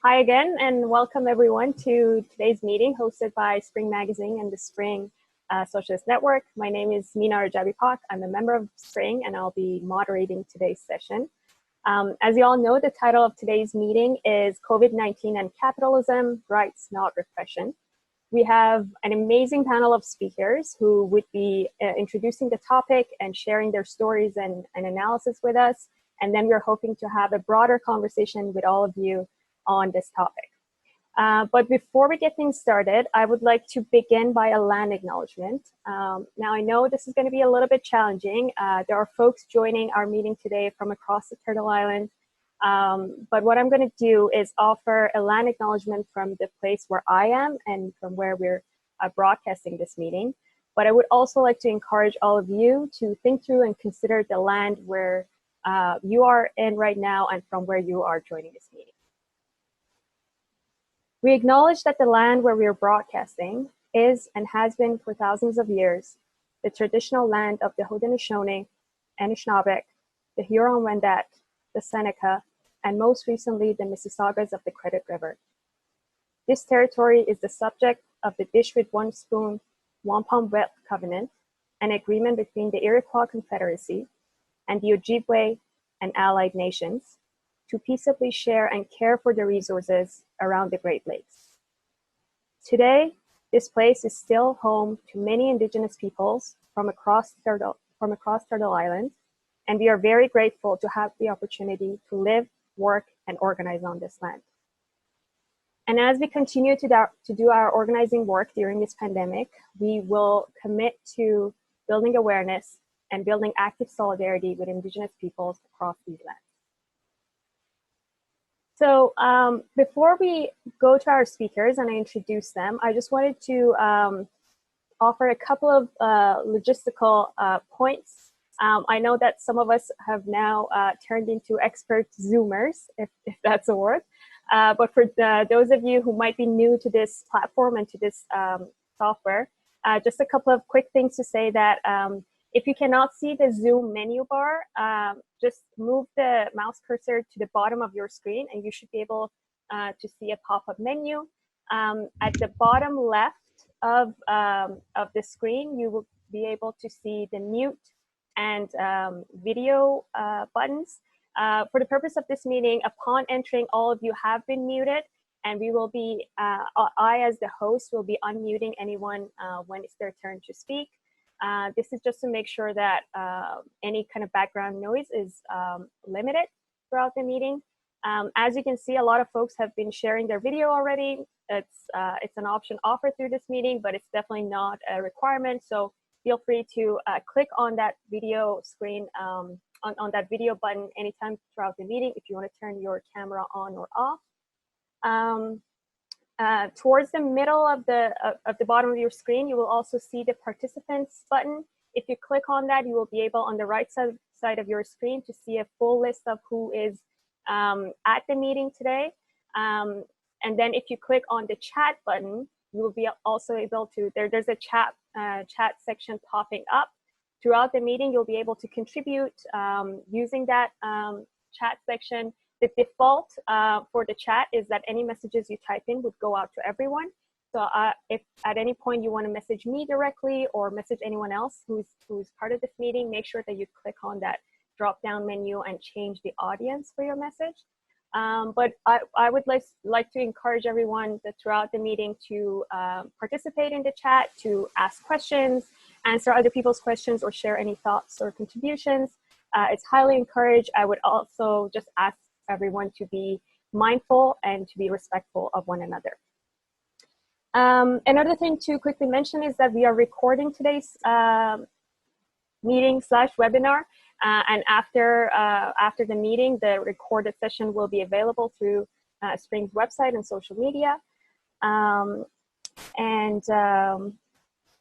Hi again, and welcome everyone to today's meeting hosted by Spring Magazine and the Spring Socialist Network. My name is Meena Rajabi-Pak. I'm a member of Spring, and I'll be moderating today's session. As you all know, the title of today's meeting is COVID-19 and Capitalism, Rights, Not Repression. We have an amazing panel of speakers who would be introducing the topic and sharing their stories and analysis with us. And then we're hoping to have a broader conversation with all of you on this topic. But before we get things started, I would like to begin by a land acknowledgement. Now I know this is going to be a little bit challenging. There are folks joining our meeting today from across the Turtle Island. But what I'm going to do is offer a land acknowledgement from the place where I am and from where we're broadcasting this meeting. But I would also like to encourage all of you to think through and consider the land where you are in right now and from where you are joining this meeting. We acknowledge that the land where we are broadcasting is and has been for thousands of years the traditional land of the Haudenosaunee, Anishinaabeg, the Huron-Wendat, the Seneca, and most recently the Mississaugas of the Credit River. This territory is the subject of the Dish with One Spoon Wampum Wet Covenant, an agreement between the Iroquois Confederacy and the Ojibwe and allied nations to peaceably share and care for the resources around the Great Lakes. Today, this place is still home to many Indigenous peoples from across Turtle Island, and we are very grateful to have the opportunity to live, work, and organize on this land. And as we continue to do our organizing work during this pandemic, we will commit to building awareness and building active solidarity with Indigenous peoples across these lands. So before we go to our speakers and I introduce them, I just wanted to offer a couple of logistical points. I know that some of us have now turned into expert Zoomers, if that's a word. But for those of you who might be new to this platform and to this software, just a couple of quick things to say that if you cannot see the Zoom menu bar, just move the mouse cursor to the bottom of your screen and you should be able to see a pop-up menu. At the bottom left of the screen, you will be able to see the mute and video buttons. For the purpose of this meeting, upon entering, all of you have been muted, and we will be, I as the host will be unmuting anyone when it's their turn to speak. This is just to make sure that any kind of background noise is limited throughout the meeting. As you can see, a lot of folks have been sharing their video already. It's an option offered through this meeting, but it's definitely not a requirement. So feel free to click on that video screen, on that video button anytime throughout the meeting if you want to turn your camera on or off. Towards the middle of the bottom of your screen, you will also see the participants button. If you click on that, you will be able on the right side of your screen to see a full list of who is at the meeting today. And then if you click on the chat button, you will be also able to, there's a chat section popping up. Throughout the meeting, you'll be able to contribute using that chat section. The default for the chat is that any messages you type in would go out to everyone. So if at any point you want to message me directly or message anyone else who's part of this meeting, make sure that you click on that drop-down menu and change the audience for your message. But I would like to encourage everyone that throughout the meeting to participate in the chat, to ask questions, answer other people's questions, or share any thoughts or contributions. It's highly encouraged. I would also just ask everyone to be mindful and to be respectful of one another. Another thing to quickly mention is that we are recording today's meeting/webinar, and after the meeting, the recorded session will be available through Spring's website and social media.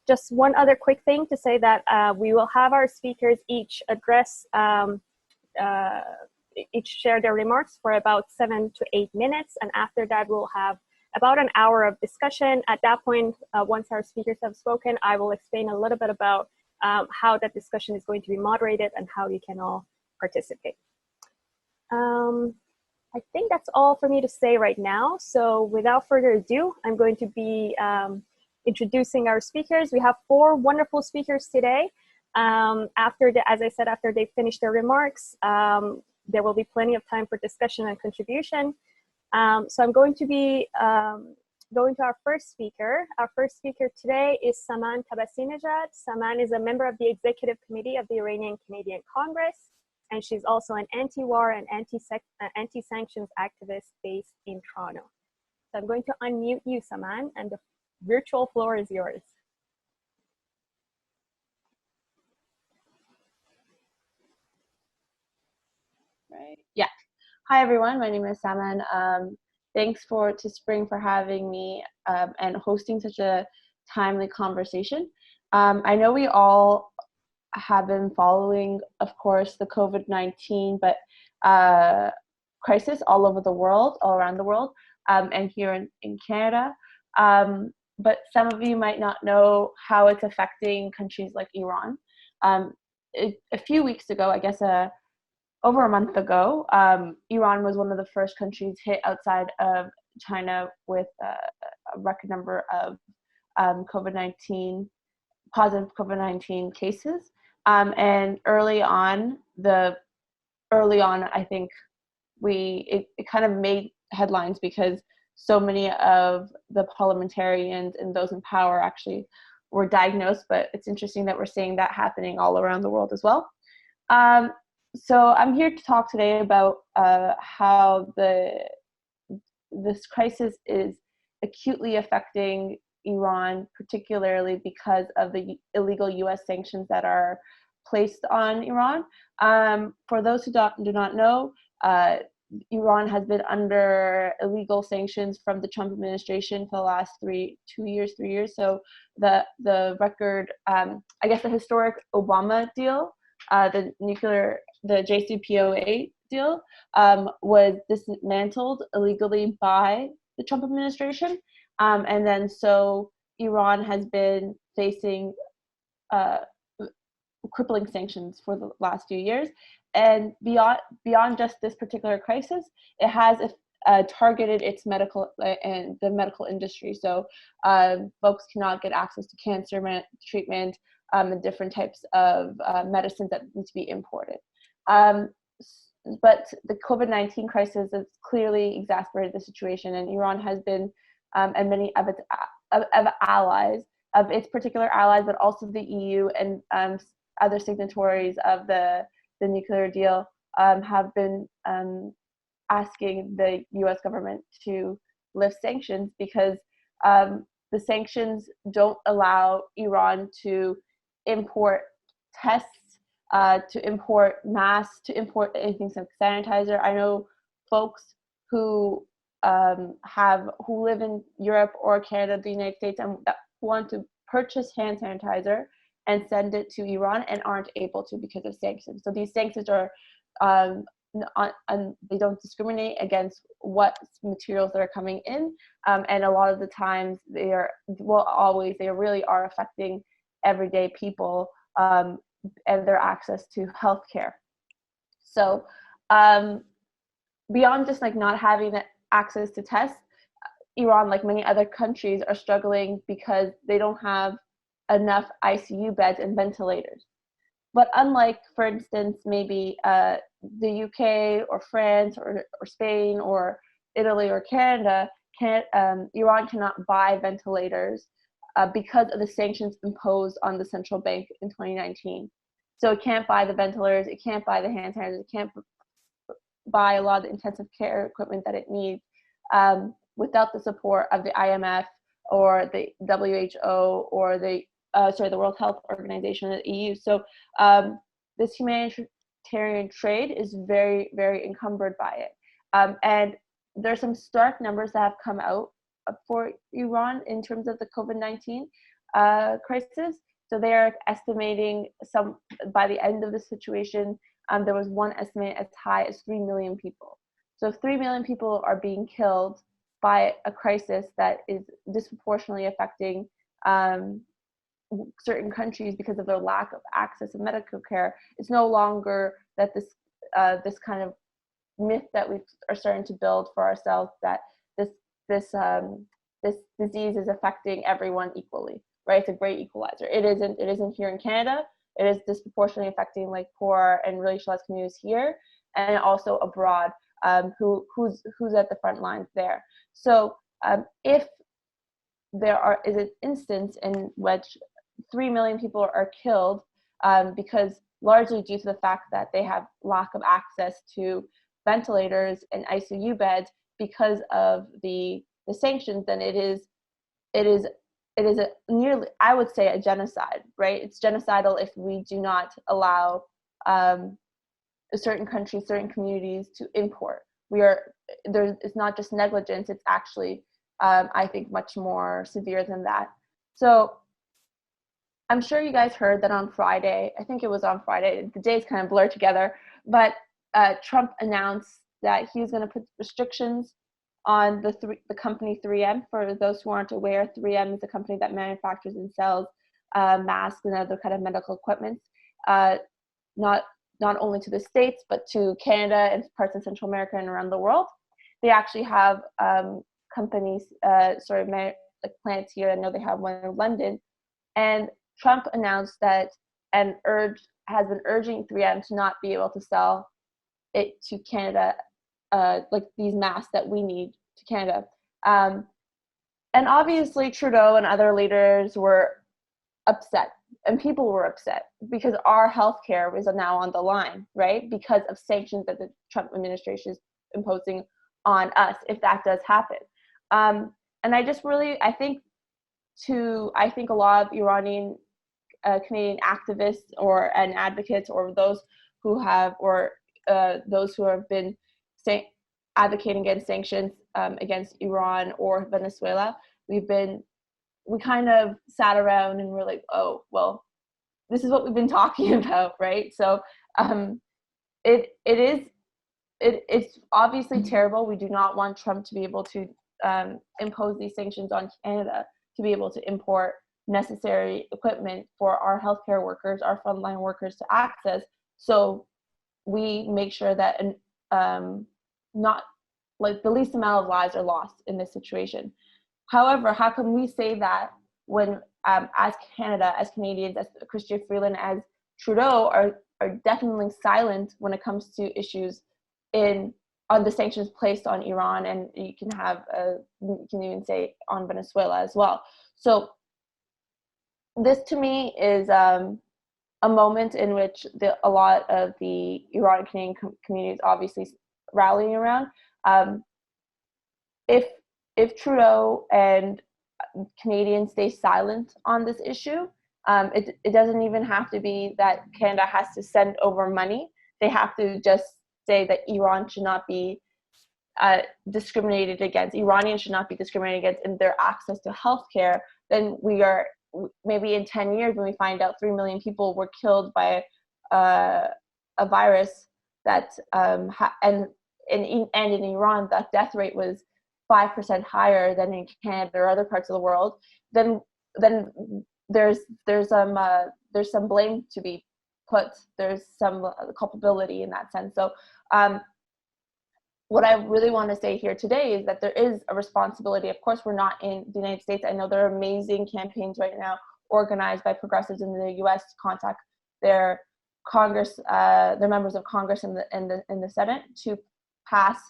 Just one other quick thing to say that we will have our speakers each address each share their remarks for about 7 to 8 minutes. And after that, we'll have about an hour of discussion. At that point, once our speakers have spoken, I will explain a little bit about how that discussion is going to be moderated and how you can all participate. I think that's all for me to say right now. So without further ado, I'm going to be introducing our speakers. We have four wonderful speakers today. As I said, after they finish their remarks, there will be plenty of time for discussion and contribution. So I'm going to be going to our first speaker. Our first speaker today is Saman Tabasinejad. Saman is a member of the Executive Committee of the Iranian Canadian Congress, and she's also an anti-war and anti-sanctions activist based in Toronto. So I'm going to unmute you, Saman, and the virtual floor is yours. Right. Yeah. Hi, everyone. My name is Saman. Thanks to Spring for having me and hosting such a timely conversation. I know we all have been following, of course, the COVID-19 crisis all over the world, all around the world, and here in Canada. But some of you might not know how it's affecting countries like Iran. A few weeks ago, I guess over a month ago, Iran was one of the first countries hit outside of China with a record number of positive COVID-19 cases. And early on, I think it kind of made headlines because so many of the parliamentarians and those in power actually were diagnosed. But it's interesting that we're seeing that happening all around the world as well. So I'm here to talk today about how this crisis is acutely affecting Iran, particularly because of the illegal U.S. sanctions that are placed on Iran. For those who do not know, Iran has been under illegal sanctions from the Trump administration for the last 3 years. So the record, I guess the historic Obama deal, the JCPOA deal, was dismantled illegally by the Trump administration. And then so Iran has been facing crippling sanctions for the last few years. And beyond just this particular crisis, it has targeted its medical and the medical industry. So folks cannot get access to cancer treatment and different types of medicines that need to be imported. But the COVID-19 crisis has clearly exacerbated the situation, and Iran has been, and many of its allies, of its particular allies, but also the EU and other signatories of the nuclear deal, have been asking the U.S. government to lift sanctions because the sanctions don't allow Iran to import tests, to import masks, to import anything like sanitizer. I know folks who live in Europe or Canada, the United States, and that want to purchase hand sanitizer and send it to Iran and aren't able to because of sanctions. So these sanctions are, they don't discriminate against what materials that are coming in, and a lot of the times they really are affecting everyday people and their access to healthcare. So beyond just like not having access to tests, Iran, like many other countries, are struggling because they don't have enough ICU beds and ventilators. But unlike, for instance, maybe the UK or France or Spain or Italy or Canada, Iran cannot buy ventilators because of the sanctions imposed on the central bank in 2019. So it can't buy the ventilators, it can't buy the hand sanitizers, it can't buy a lot of the intensive care equipment that it needs without the support of the IMF or the WHO or the World Health Organization, the EU. So this humanitarian trade is very, very encumbered by it. And there's some stark numbers that have come out for Iran in terms of the COVID-19 crisis. So they are estimating by the end of the situation, there was one estimate as high as 3 million people. So 3 million people are being killed by a crisis that is disproportionately affecting certain countries because of their lack of access to medical care. It's no longer that this kind of myth that we are starting to build for ourselves that this disease is affecting everyone equally, right? It's a great equalizer. It isn't here in Canada. It is disproportionately affecting like poor and racialized communities here, and also abroad, who's at the front lines there. So if there is an instance in which 3 million people are killed because largely due to the fact that they have lack of access to ventilators and ICU beds because of the sanctions, then it is a nearly, I would say, a genocide, right? It's genocidal if we do not allow certain countries, certain communities to import. It's not just negligence, it's actually, I think, much more severe than that. So I'm sure you guys heard that on Friday, I think it was on Friday, the days kind of blur together, but Trump announced that he was going to put restrictions on the company 3M. For those who aren't aware, 3M is a company that manufactures and sells masks and other kind of medical equipment, not only to the States, but to Canada and parts of Central America and around the world. They actually have companies, plants here. I know they have one in London. And Trump announced that and has been urging 3M to not be able to sell it to Canada, like these masks that we need to Canada. And obviously Trudeau and other leaders were upset, and people were upset because our healthcare is now on the line, right? Because of sanctions that the Trump administration is imposing on us, if that does happen. And I just really, I think a lot of Iranian Canadian activists and advocates, or those who have been advocating against sanctions against Iran or Venezuela, we kind of sat around and we're like, oh, well, this is what we've been talking about, right? So it's obviously terrible. We do not want Trump to be able to impose these sanctions on Canada to be able to import necessary equipment for our healthcare workers, our frontline workers to access. So we make sure that not like the least amount of lives are lost in this situation. However, how can we say that when as Canada, as Canadians, as Chrystia Freeland, as Trudeau are definitely silent when it comes to issues on the sanctions placed on Iran, and you can even say on Venezuela as well. So this to me is a moment in which a lot of the Iranian Canadian community is obviously rallying around. If Trudeau and Canadians stay silent on this issue, it doesn't even have to be that Canada has to send over money. They have to just say that Iran should not be discriminated against. Iranians should not be discriminated against in their access to healthcare. Then we are maybe in 10 years when we find out 3 million people were killed by a virus that and in Iran that death rate was 5% higher than in Canada or other parts of the world, then there's some blame to be put. There's some culpability in that sense. So what I really want to say here today is that there is a responsibility. Of course, we're not in the United States. I know there are amazing campaigns right now organized by progressives in the U.S. to contact their Congress, their members of Congress in the Senate to pass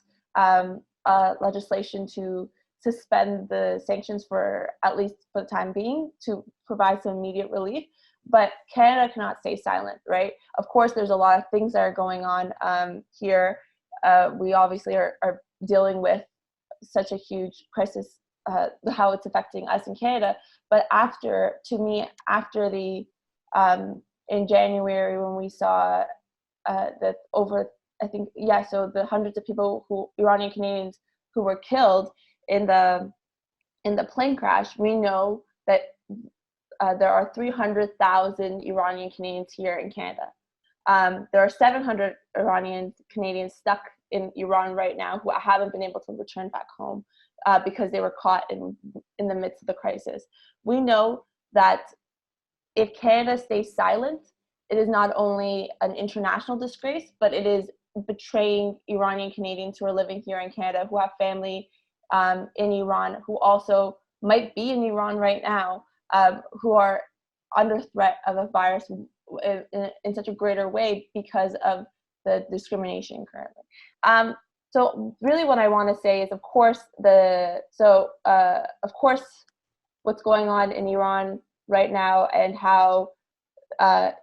legislation to suspend the sanctions for at least for the time being to provide some immediate relief. But Canada cannot stay silent, right? Of course, there's a lot of things that are going on here. We obviously are dealing with such a huge crisis, how it's affecting us in Canada. But after the in January when we saw that over, I think, so the hundreds of people Iranian Canadians who were killed in the plane crash, we know that there are 300,000 Iranian Canadians here in Canada. There are 700 Iranian Canadians stuck in Iran right now who haven't been able to return back home because they were caught in the midst of the crisis. We know that if Canada stays silent, it is not only an international disgrace, but it is betraying Iranian Canadians who are living here in Canada, who have family in Iran, who also might be in Iran right now, who are under threat of a virus in such a greater way because of the discrimination currently. So really what I want to say is, of course, what's going on in Iran right now, and how the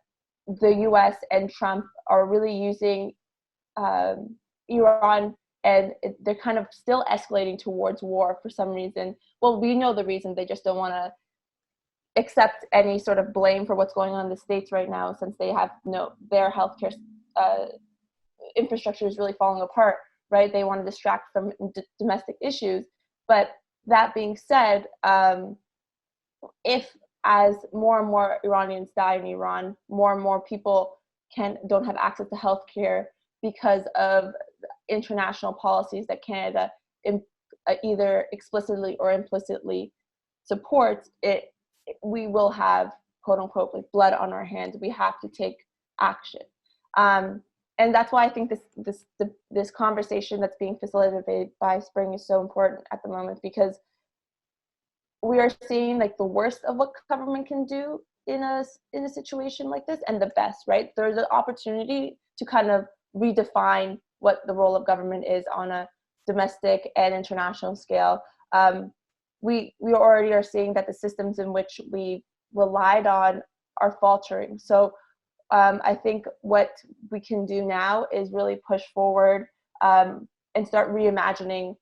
US and Trump are really using Iran, and they're kind of still escalating towards war for some reason. Well, we know the reason. They just don't want to accept any sort of blame for what's going on in the States right now, since they have their healthcare infrastructure is really falling apart, right? They want to distract from domestic issues. But that being said, if as more and more Iranians die in Iran, more and more people don't have access to healthcare because of international policies that Canada either explicitly or implicitly supports, we will have, quote unquote, like blood on our hands. We have to take action. And that's why I think this conversation that's being facilitated by Spring is so important at the moment, because we are seeing like the worst of what government can do in a situation like this, and the best, right? There's an opportunity to kind of redefine what the role of government is on a domestic and international scale. We already are seeing that the systems in which we relied on are faltering. So I think what we can do now is really push forward and start reimagining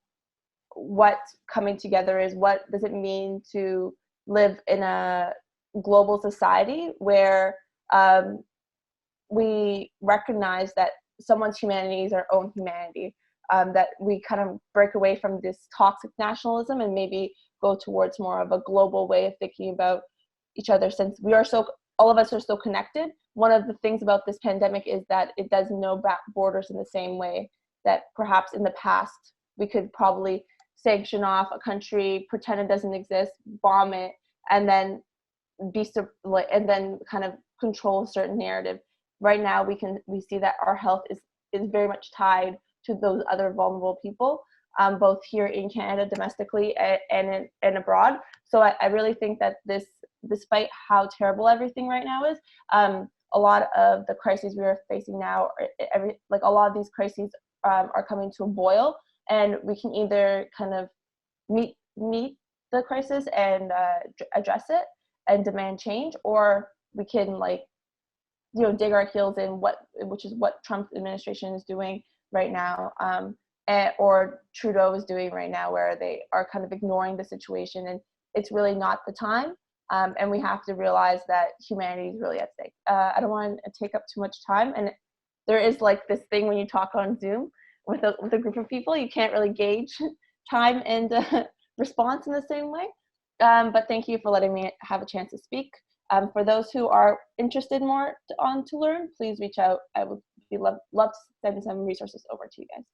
what coming together is. What does it mean to live in a global society where we recognize that someone's humanity is our own humanity, that we kind of break away from this toxic nationalism and maybe go towards more of a global way of thinking about each other, since all of us are so connected. One of the things about this pandemic is that it does know borders in the same way that perhaps in the past we could probably sanction off a country, pretend it doesn't exist, bomb it, and then kind of control a certain narrative. Right now we see that our health is very much tied to those other vulnerable people, both here in Canada domestically and abroad. So I really think that this, despite how terrible everything right now is, a lot of the crises we are facing now, a lot of these crises are coming to a boil, and we can either kind of meet the crisis and address it and demand change, or we can dig our heels in, which is what Trump administration is doing right now, or Trudeau is doing right now, where they are kind of ignoring the situation, and it's really not the time. And we have to realize that humanity is really at stake. I don't want to take up too much time, and there is this thing when you talk on Zoom with a group of people, you can't really gauge time and response in the same way. But thank you for letting me have a chance to speak. For those who are interested more to learn, please reach out. I would love to send some resources over to you guys.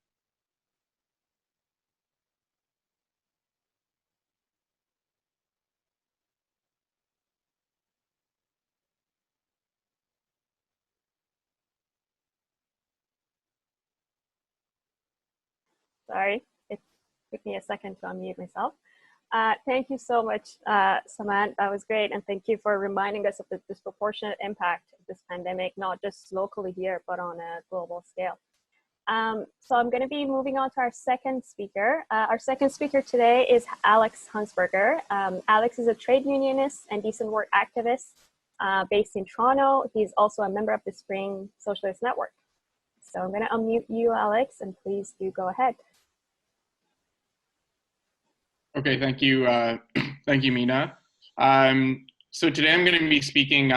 Sorry, it took me a second to unmute myself. Thank you so much, Saman. That was great. And thank you for reminding us of the disproportionate impact of this pandemic, not just locally here, but on a global scale. So I'm going to be moving on to our second speaker. Our second speaker today is Alex Hunsberger. Alex is a trade unionist and decent work activist based in Toronto. He's also a member of the Spring Socialist Network. So I'm going to unmute you, Alex, and please do go ahead. Okay, thank you. Thank you, Mina. So today I'm going to be speaking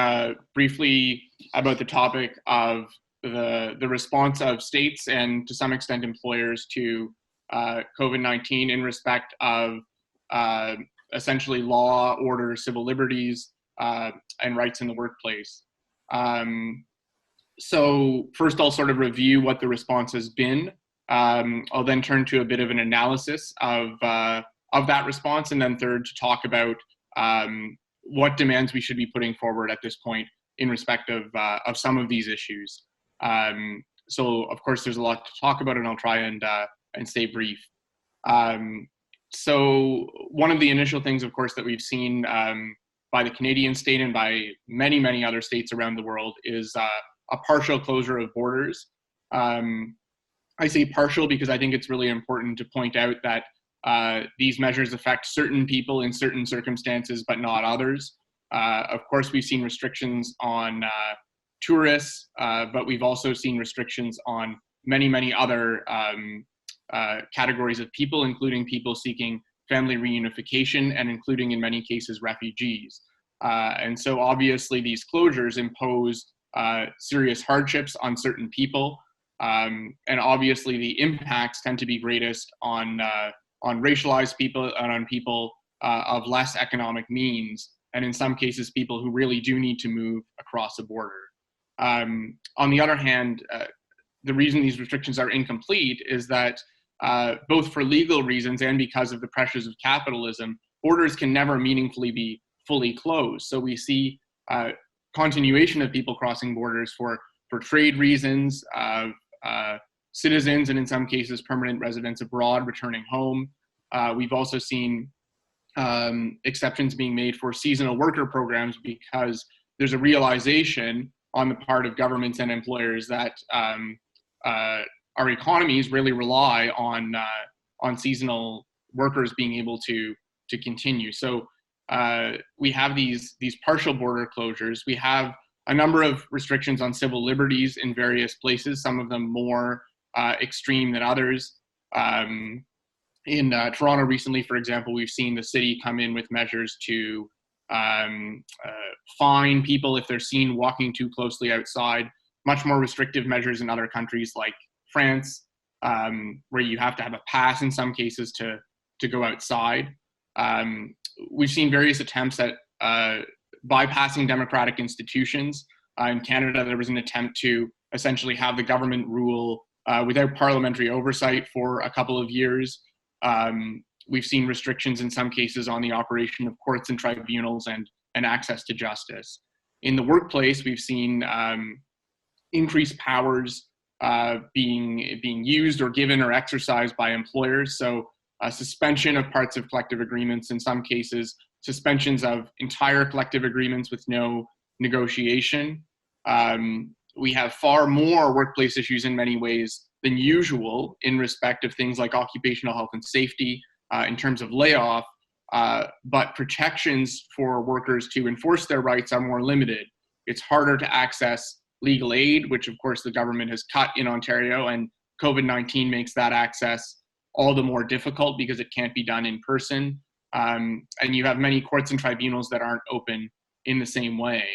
briefly about the topic of the response of states and to some extent employers to COVID-19 in respect of essentially law, order, civil liberties, and rights in the workplace. So first I'll sort of review what the response has been. I'll then turn to a bit of an analysis of that response, and then third to talk about what demands we should be putting forward at this point in respect of some of these issues. so of course there's a lot to talk about, and I'll try and stay brief. So one of the initial things, of course, that we've seen by the Canadian state and by many, many other states around the world is a partial closure of borders. I say partial because I think it's really important to point out that these measures affect certain people in certain circumstances, but not others. Of course, we've seen restrictions on tourists, but we've also seen restrictions on many, many other categories of people, including people seeking family reunification and including in many cases refugees. And so obviously these closures impose serious hardships on certain people. And obviously the impacts tend to be greatest on racialized people and on people of less economic means, and in some cases people who really do need to move across a border. On the other hand, the reason these restrictions are incomplete is that both for legal reasons and because of the pressures of capitalism, borders can never meaningfully be fully closed. So we see continuation of people crossing borders for trade reasons, citizens, and in some cases permanent residents abroad returning home. We've also seen exceptions being made for seasonal worker programs because there's a realization on the part of governments and employers that our economies really rely on seasonal workers being able to continue. So we have these partial border closures. We have a number of restrictions on civil liberties in various places, some of them more extreme than others. In Toronto recently, for example, we've seen the city come in with measures to fine people if they're seen walking too closely outside, much more restrictive measures in other countries like France, where you have to have a pass in some cases to go outside. We've seen various attempts at bypassing democratic institutions. In Canada, there was an attempt to essentially have the government rule without parliamentary oversight for a couple of years. We've seen restrictions in some cases on the operation of courts and tribunals and access to justice. In the workplace, we've seen increased powers being used or given or exercised by employers. So suspension of parts of collective agreements, in some cases, suspensions of entire collective agreements with no negotiation. We have far more workplace issues in many ways than usual in respect of things like occupational health and safety in terms of layoff, but protections for workers to enforce their rights are more limited. It's harder to access legal aid, which of course the government has cut in Ontario, and COVID-19 makes that access all the more difficult because it can't be done in person. And you have many courts and tribunals that aren't open in the same way.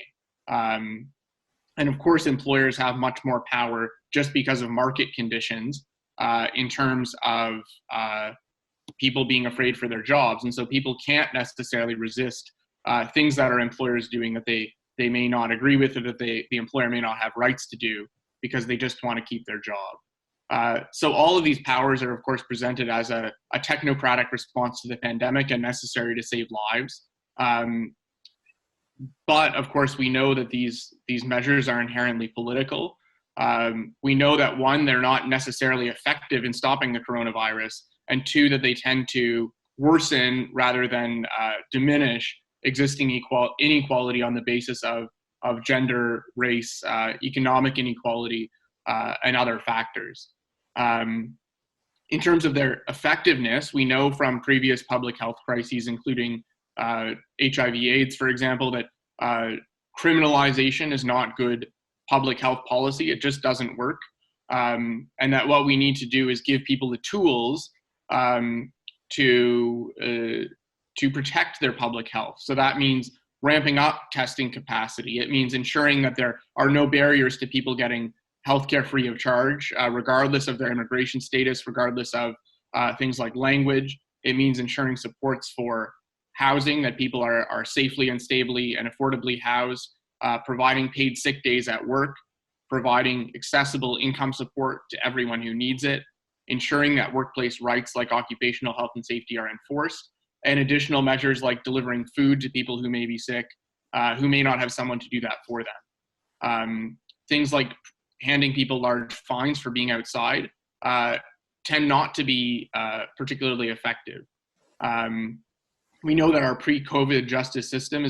And of course, employers have much more power just because of market conditions in terms of people being afraid for their jobs. And so people can't necessarily resist things that our employers doing that they may not agree with or that the employer may not have rights to do because they just want to keep their job. So all of these powers are, of course, presented as a technocratic response to the pandemic and necessary to save lives. But of course, we know that these measures are inherently political. We know that one, they're not necessarily effective in stopping the coronavirus, and two, that they tend to worsen rather than diminish existing inequality on the basis of gender, race, economic inequality, and other factors. In terms of their effectiveness, we know from previous public health crises, including HIV/AIDS, for example, that criminalization is not good public health policy. It just doesn't work. And that what we need to do is give people the tools to protect their public health. So that means ramping up testing capacity. It means ensuring that there are no barriers to people getting healthcare free of charge, regardless of their immigration status, regardless of things like language. It means ensuring supports for housing, that people are safely and stably and affordably housed, providing paid sick days at work, providing accessible income support to everyone who needs it, ensuring that workplace rights like occupational health and safety are enforced, and additional measures like delivering food to people who may be sick, who may not have someone to do that for them. Things like handing people large fines for being outside tend not to be particularly effective. We know that our pre-COVID justice system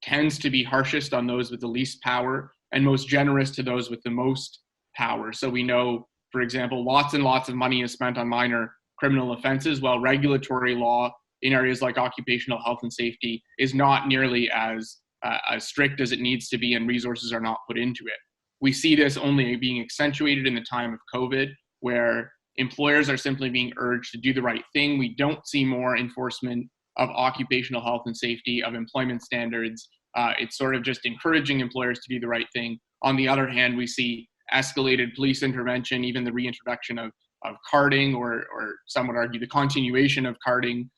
tends to be harshest on those with the least power and most generous to those with the most power. So we know, for example, lots and lots of money is spent on minor criminal offenses, while regulatory law in areas like occupational health and safety is not nearly as strict as it needs to be, and resources are not put into it. We see this only being accentuated in the time of COVID, where employers are simply being urged to do the right thing. We don't see more enforcement of occupational health and safety, of employment standards. It's sort of just encouraging employers to do the right thing. On the other hand, we see escalated police intervention, even the reintroduction of carding, or some would argue the continuation of carding,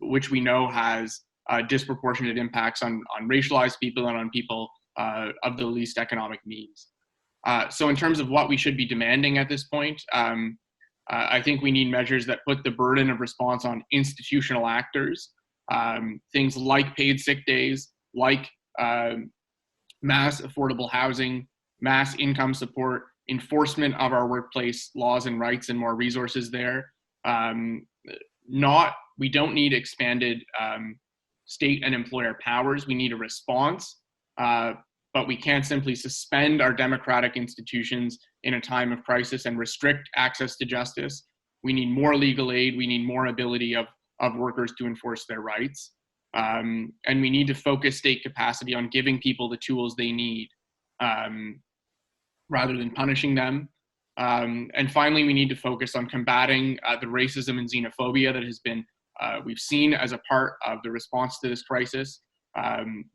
which we know has disproportionate impacts on racialized people and on people of the least economic means. So in terms of what we should be demanding at this point, I think we need measures that put the burden of response on institutional actors, things like paid sick days, like mass affordable housing, mass income support, enforcement of our workplace laws and rights, and more resources there. We don't need expanded state and employer powers. We need a response, but we can't simply suspend our democratic institutions in a time of crisis and restrict access to justice. We need more legal aid. We need more ability of workers to enforce their rights. And we need to focus state capacity on giving people the tools they need rather than punishing them. And finally, we need to focus on combating the racism and xenophobia that has been, we've seen as a part of the response to this crisis.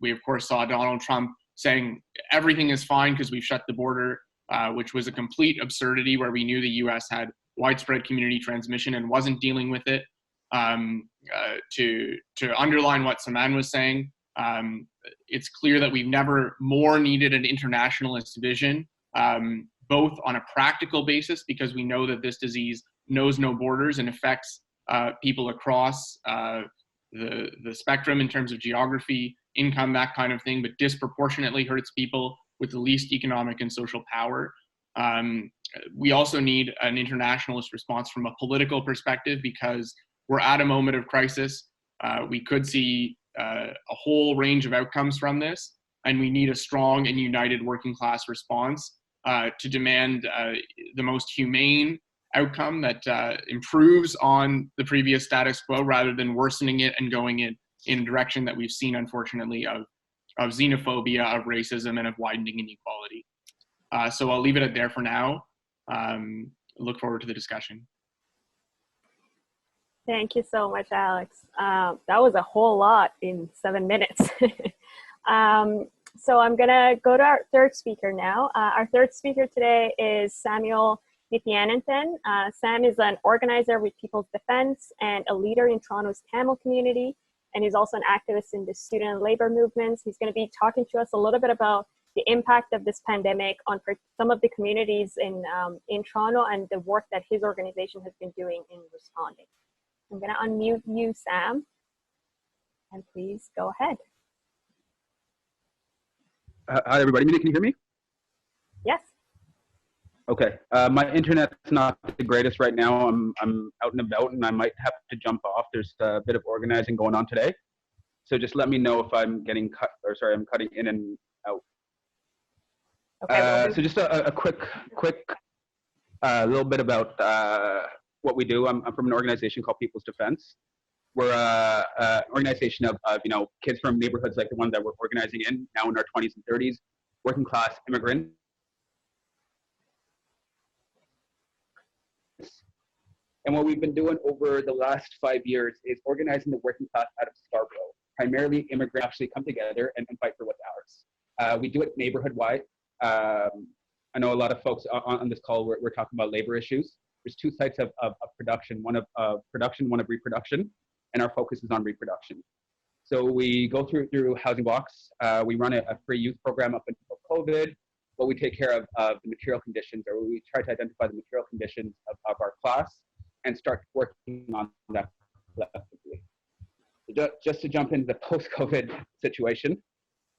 We, of course, saw Donald Trump saying everything is fine because we've shut the border, which was a complete absurdity, where we knew the US had widespread community transmission and wasn't dealing with it. To underline what Saman was saying, it's clear that we've never more needed an internationalist vision, both on a practical basis, because we know that this disease knows no borders and affects people across the spectrum in terms of geography, income, that kind of thing, but disproportionately hurts people with the least economic and social power. We also need an internationalist response from a political perspective, because we're at a moment of crisis. We could see a whole range of outcomes from this, and we need a strong and united working class response to demand the most humane outcome that improves on the previous status quo, rather than worsening it and going in a direction that we've seen, unfortunately, of xenophobia, of racism, and of widening inequality. So I'll leave it at there for now. Look forward to the discussion. Thank you so much, Alex. That was a whole lot in 7 minutes. So I'm gonna go to our third speaker now. Our third speaker today is Samuel Nithiananthan. Sam is an organizer with People's Defense and a leader in Toronto's Tamil community, and he's also an activist in the student and labor movements. He's gonna be talking to us a little bit about the impact of this pandemic on some of the communities in Toronto and the work that his organization has been doing in responding. I'm going to unmute you, Sam, and please go ahead. Hi, everybody. Can you hear me? Yes. Okay. My internet's not the greatest right now. I'm out and about, and I might have to jump off. There's a bit of organizing going on today, so just let me know if I'm getting cut, or sorry, I'm cutting in and out. Okay. So just a quick little bit about what we do. I'm from an organization called People's Defense. We're an organization of kids from neighborhoods like the one that we're organizing in, now in our 20s and 30s, working class immigrants. And what we've been doing over the last 5 years is organizing the working class out of Scarborough. Primarily, immigrants actually come together and fight for what's ours. We do it neighborhood-wide. I know a lot of folks on this call, we're talking about labor issues. There's two types of production, one of production, one of reproduction, and our focus is on reproduction. So we go through housing blocks. We run a free youth program up until COVID, but we take care of the material conditions, or we try to identify the material conditions of our class and start working on that collectively. Just to jump into the post-COVID situation,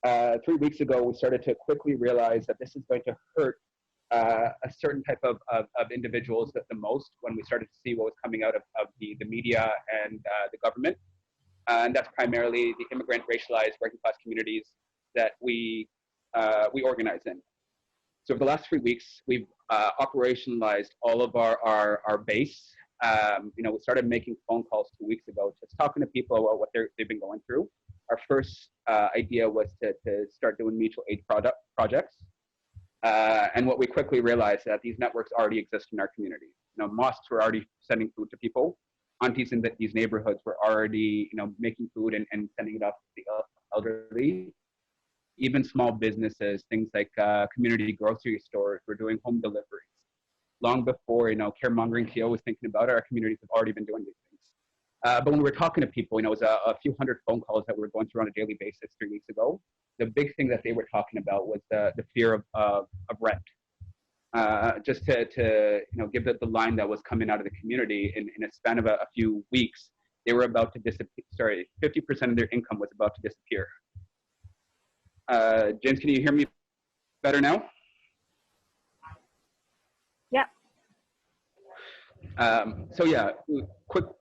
3 weeks ago, we started to quickly realize that this is going to hurt a certain type of individuals the most when we started to see what was coming out of the media and the government. And that's primarily the immigrant, racialized, working class communities that we organize in. So over the last 3 weeks, we've operationalized all of our base. We started making phone calls 2 weeks ago, just talking to people about what they've been going through. Our first idea was to start doing mutual aid projects. And what we quickly realized that these networks already exist in our community. Mosques were already sending food to people. Aunties in these neighborhoods were already, making food and sending it off to the elderly. Even small businesses, things like community grocery stores, were doing home deliveries. Long before, caremongering Theo was thinking about it, our communities have already been doing these things. But when we were talking to people, it was a few hundred phone calls that we were going through on a daily basis 3 weeks ago. The big thing that they were talking about was the fear of rent. Just to give the line that was coming out of the community in a span of a few weeks, they were about to disappear. 50% of their income was about to disappear. James, can you hear me better now? Yeah. We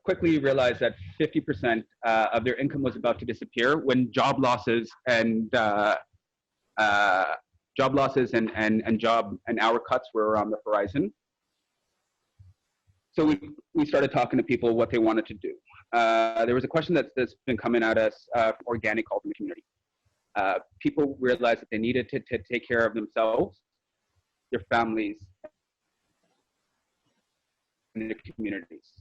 quickly realized that 50% of their income was about to disappear when job losses and job and hour cuts were on the horizon. So we started talking to people what they wanted to do. There was a question that's been coming at us from organic calls in the community. People realized that they needed to take care of themselves, their families, and their communities.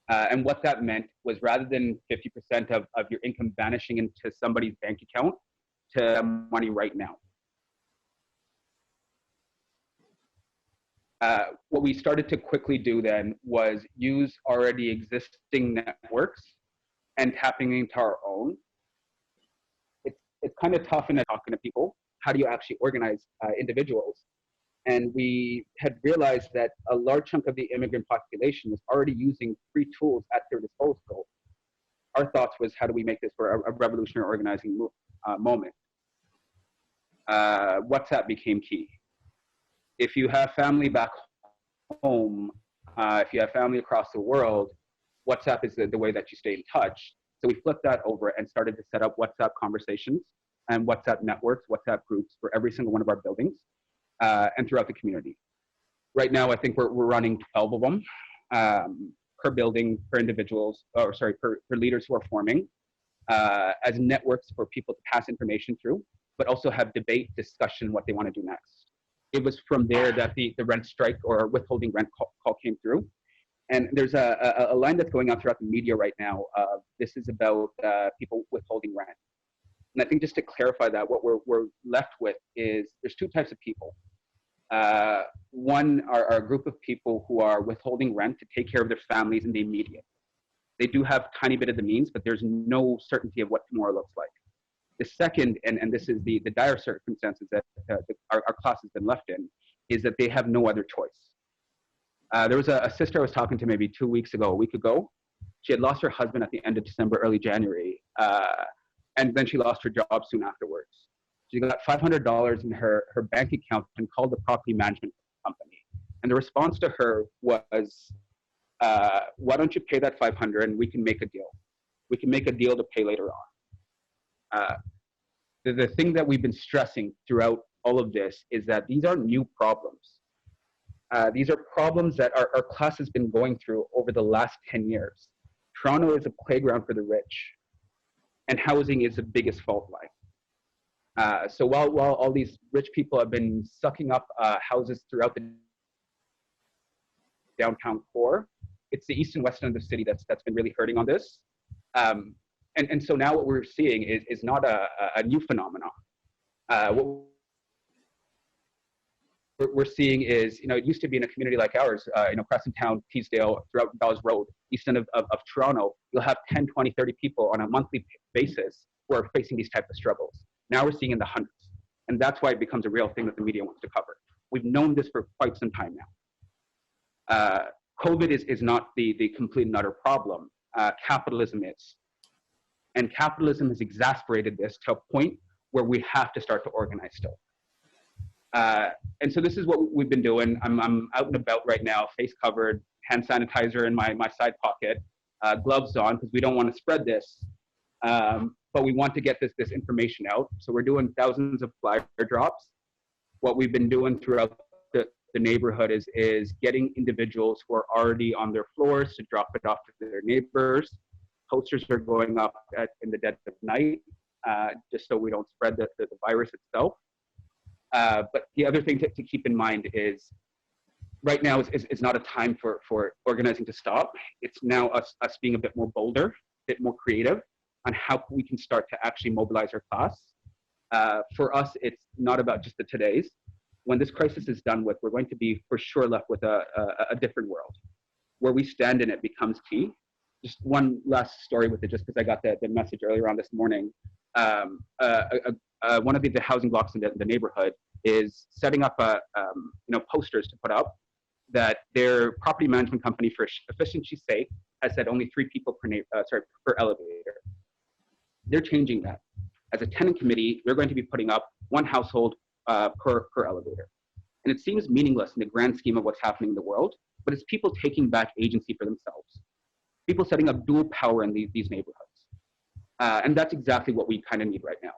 And what that meant was, rather than 50% of your income vanishing into somebody's bank account, to money right now. What we started to quickly do then was use already existing networks and tapping into our own. It's kind of tough in talking to people. How do you actually organize individuals? And we had realized that a large chunk of the immigrant population was already using free tools at their disposal. Our thoughts was, how do we make this for a revolutionary organizing moment? WhatsApp became key. If you have family back home, if you have family across the world, WhatsApp is the way that you stay in touch. So we flipped that over and started to set up WhatsApp conversations and WhatsApp networks, WhatsApp groups for every single one of our buildings and throughout the community. Right now, I think we're running 12 of them per building, per individuals, per leaders who are forming as networks for people to pass information through, but also have debate, discussion, what they want to do next. It was from there that the rent strike or withholding rent call came through. And there's a line that's going on throughout the media right now. This is about people withholding rent. And I think just to clarify that, what we're left with is there's two types of people. One are a group of people who are withholding rent to take care of their families in the immediate. They do have a tiny bit of the means, but there's no certainty of what tomorrow looks like. The second, and this is the dire circumstances that our class has been left in, is that they have no other choice. There was a sister I was talking to maybe a week ago. She had lost her husband at the end of December, early January, and then she lost her job soon afterwards. She got $500 in her bank account and called the property management company. And the response to her was, why don't you pay that $500 and we can make a deal. We can make a deal to pay later on. The thing that we've been stressing throughout all of this is that these aren't new problems. These are problems that our class has been going through over the last 10 years. Toronto is a playground for the rich, and housing is the biggest fault line. So while all these rich people have been sucking up houses throughout the downtown core, it's the east and west end of the city that's been really hurting on this. And so now what we're seeing is not a new phenomenon. What we're seeing is, it used to be in a community like ours, Crescent Town, Teesdale, throughout Dawes Road, east end of Toronto, you'll have 10, 20, 30 people on a monthly basis who are facing these types of struggles. Now we're seeing in the hundreds. And that's why it becomes a real thing that the media wants to cover. We've known this for quite some time now. COVID is not the complete and utter problem. Capitalism is. And capitalism has exasperated this to a point where we have to start to organize still. And so this is what we've been doing. I'm out and about right now, face covered, hand sanitizer in my side pocket, gloves on, because we don't want to spread this. But we want to get this information out. So we're doing thousands of flyer drops. What we've been doing throughout the neighborhood is getting individuals who are already on their floors to drop it off to their neighbors. Posters are going up in the dead of night, just so we don't spread the virus itself. But the other thing to keep in mind is right now is not a time for organizing to stop. It's now us being a bit more bolder, a bit more creative on how we can start to actually mobilize our class. For us, it's not about just the todays. When this crisis is done with, we're going to be for sure left with a different world. Where we stand in it becomes key. Just one last story with it, just because I got the message earlier on this morning. One of the housing blocks in the neighborhood is setting up posters to put up that their property management company, for efficiency's sake, has said only 3 people per elevator. They're changing that. As a tenant committee, we're going to be putting up 1 household per elevator. And it seems meaningless in the grand scheme of what's happening in the world, but it's people taking back agency for themselves. People setting up dual power in these neighborhoods. And that's exactly what we kind of need right now.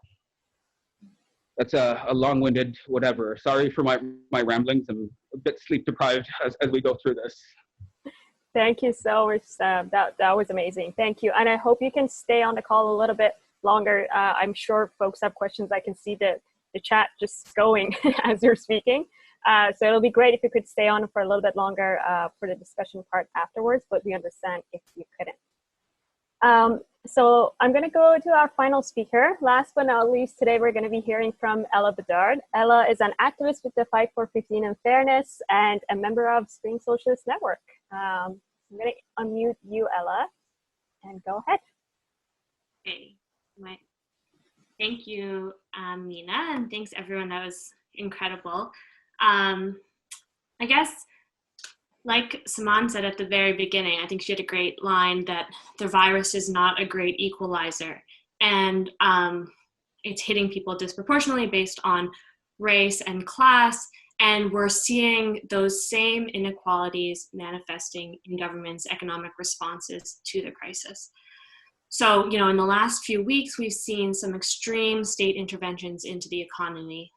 That's a long-winded whatever. Sorry for my ramblings. I'm a bit sleep deprived as we go through this. Thank you so much, Sam. That was amazing. Thank you. And I hope you can stay on the call a little bit longer. I'm sure folks have questions. I can see the chat just going as you're speaking. So it'll be great if you could stay on for a little bit longer for the discussion part afterwards, but we understand if you couldn't. So I'm going to go to our final speaker. Last but not least, today we're going to be hearing from Ella Bedard. Ella is an activist with the Fight for 15 and Fairness and a member of Spring Socialist Network. I'm going to unmute you, Ella, and go ahead. Okay. Thank you, Mina, and thanks everyone. That was incredible. I guess, like Saman said at the very beginning, I think she had a great line that the virus is not a great equalizer, and it's hitting people disproportionately based on race and class, and we're seeing those same inequalities manifesting in government's economic responses to the crisis. So, in the last few weeks, we've seen some extreme state interventions into the economy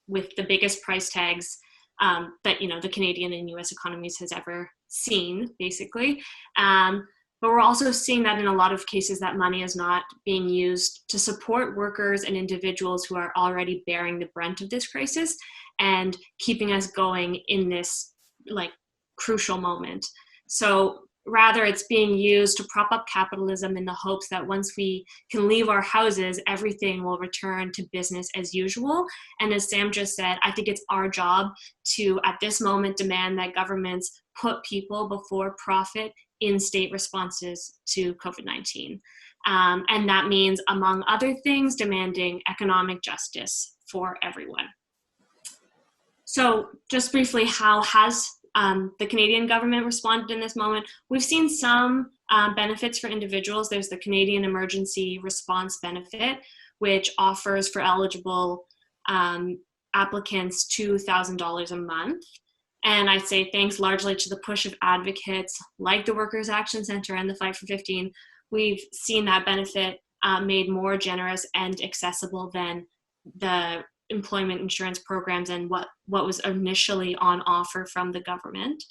with the biggest price tags that, the Canadian and US economies has ever seen, basically. But we're also seeing that in a lot of cases that money is not being used to support workers and individuals who are already bearing the brunt of this crisis and keeping us going in this crucial moment. So rather, it's being used to prop up capitalism in the hopes that once we can leave our houses, everything will return to business as usual. And as Sam just said, I think it's our job to, at this moment, demand that governments put people before profit in state responses to COVID-19. And that means, among other things, demanding economic justice for everyone. So just briefly, how has the Canadian government responded in this moment? We've seen some benefits for individuals. There's the Canadian Emergency Response Benefit, which offers for eligible applicants $2,000 a month. And I'd say thanks largely to the push of advocates like the Workers' Action Centre and the Fight for 15, we've seen that benefit made more generous and accessible than the employment insurance programs and what was initially on offer from the government.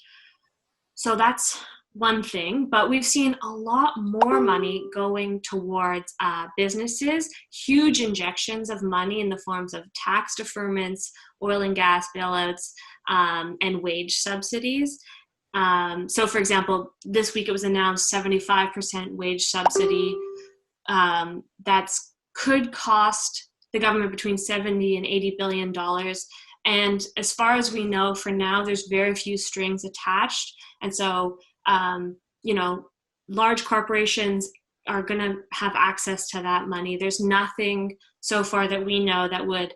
So that's one thing, but we've seen a lot more money going towards businesses, huge injections of money in the forms of tax deferments, oil and gas bailouts, and wage subsidies. So for example, this week it was announced 75% wage subsidy that could cost the government between $70 and $80 billion. And as far as we know, for now, there's very few strings attached. And so, large corporations are going to have access to that money. There's nothing so far that we know that would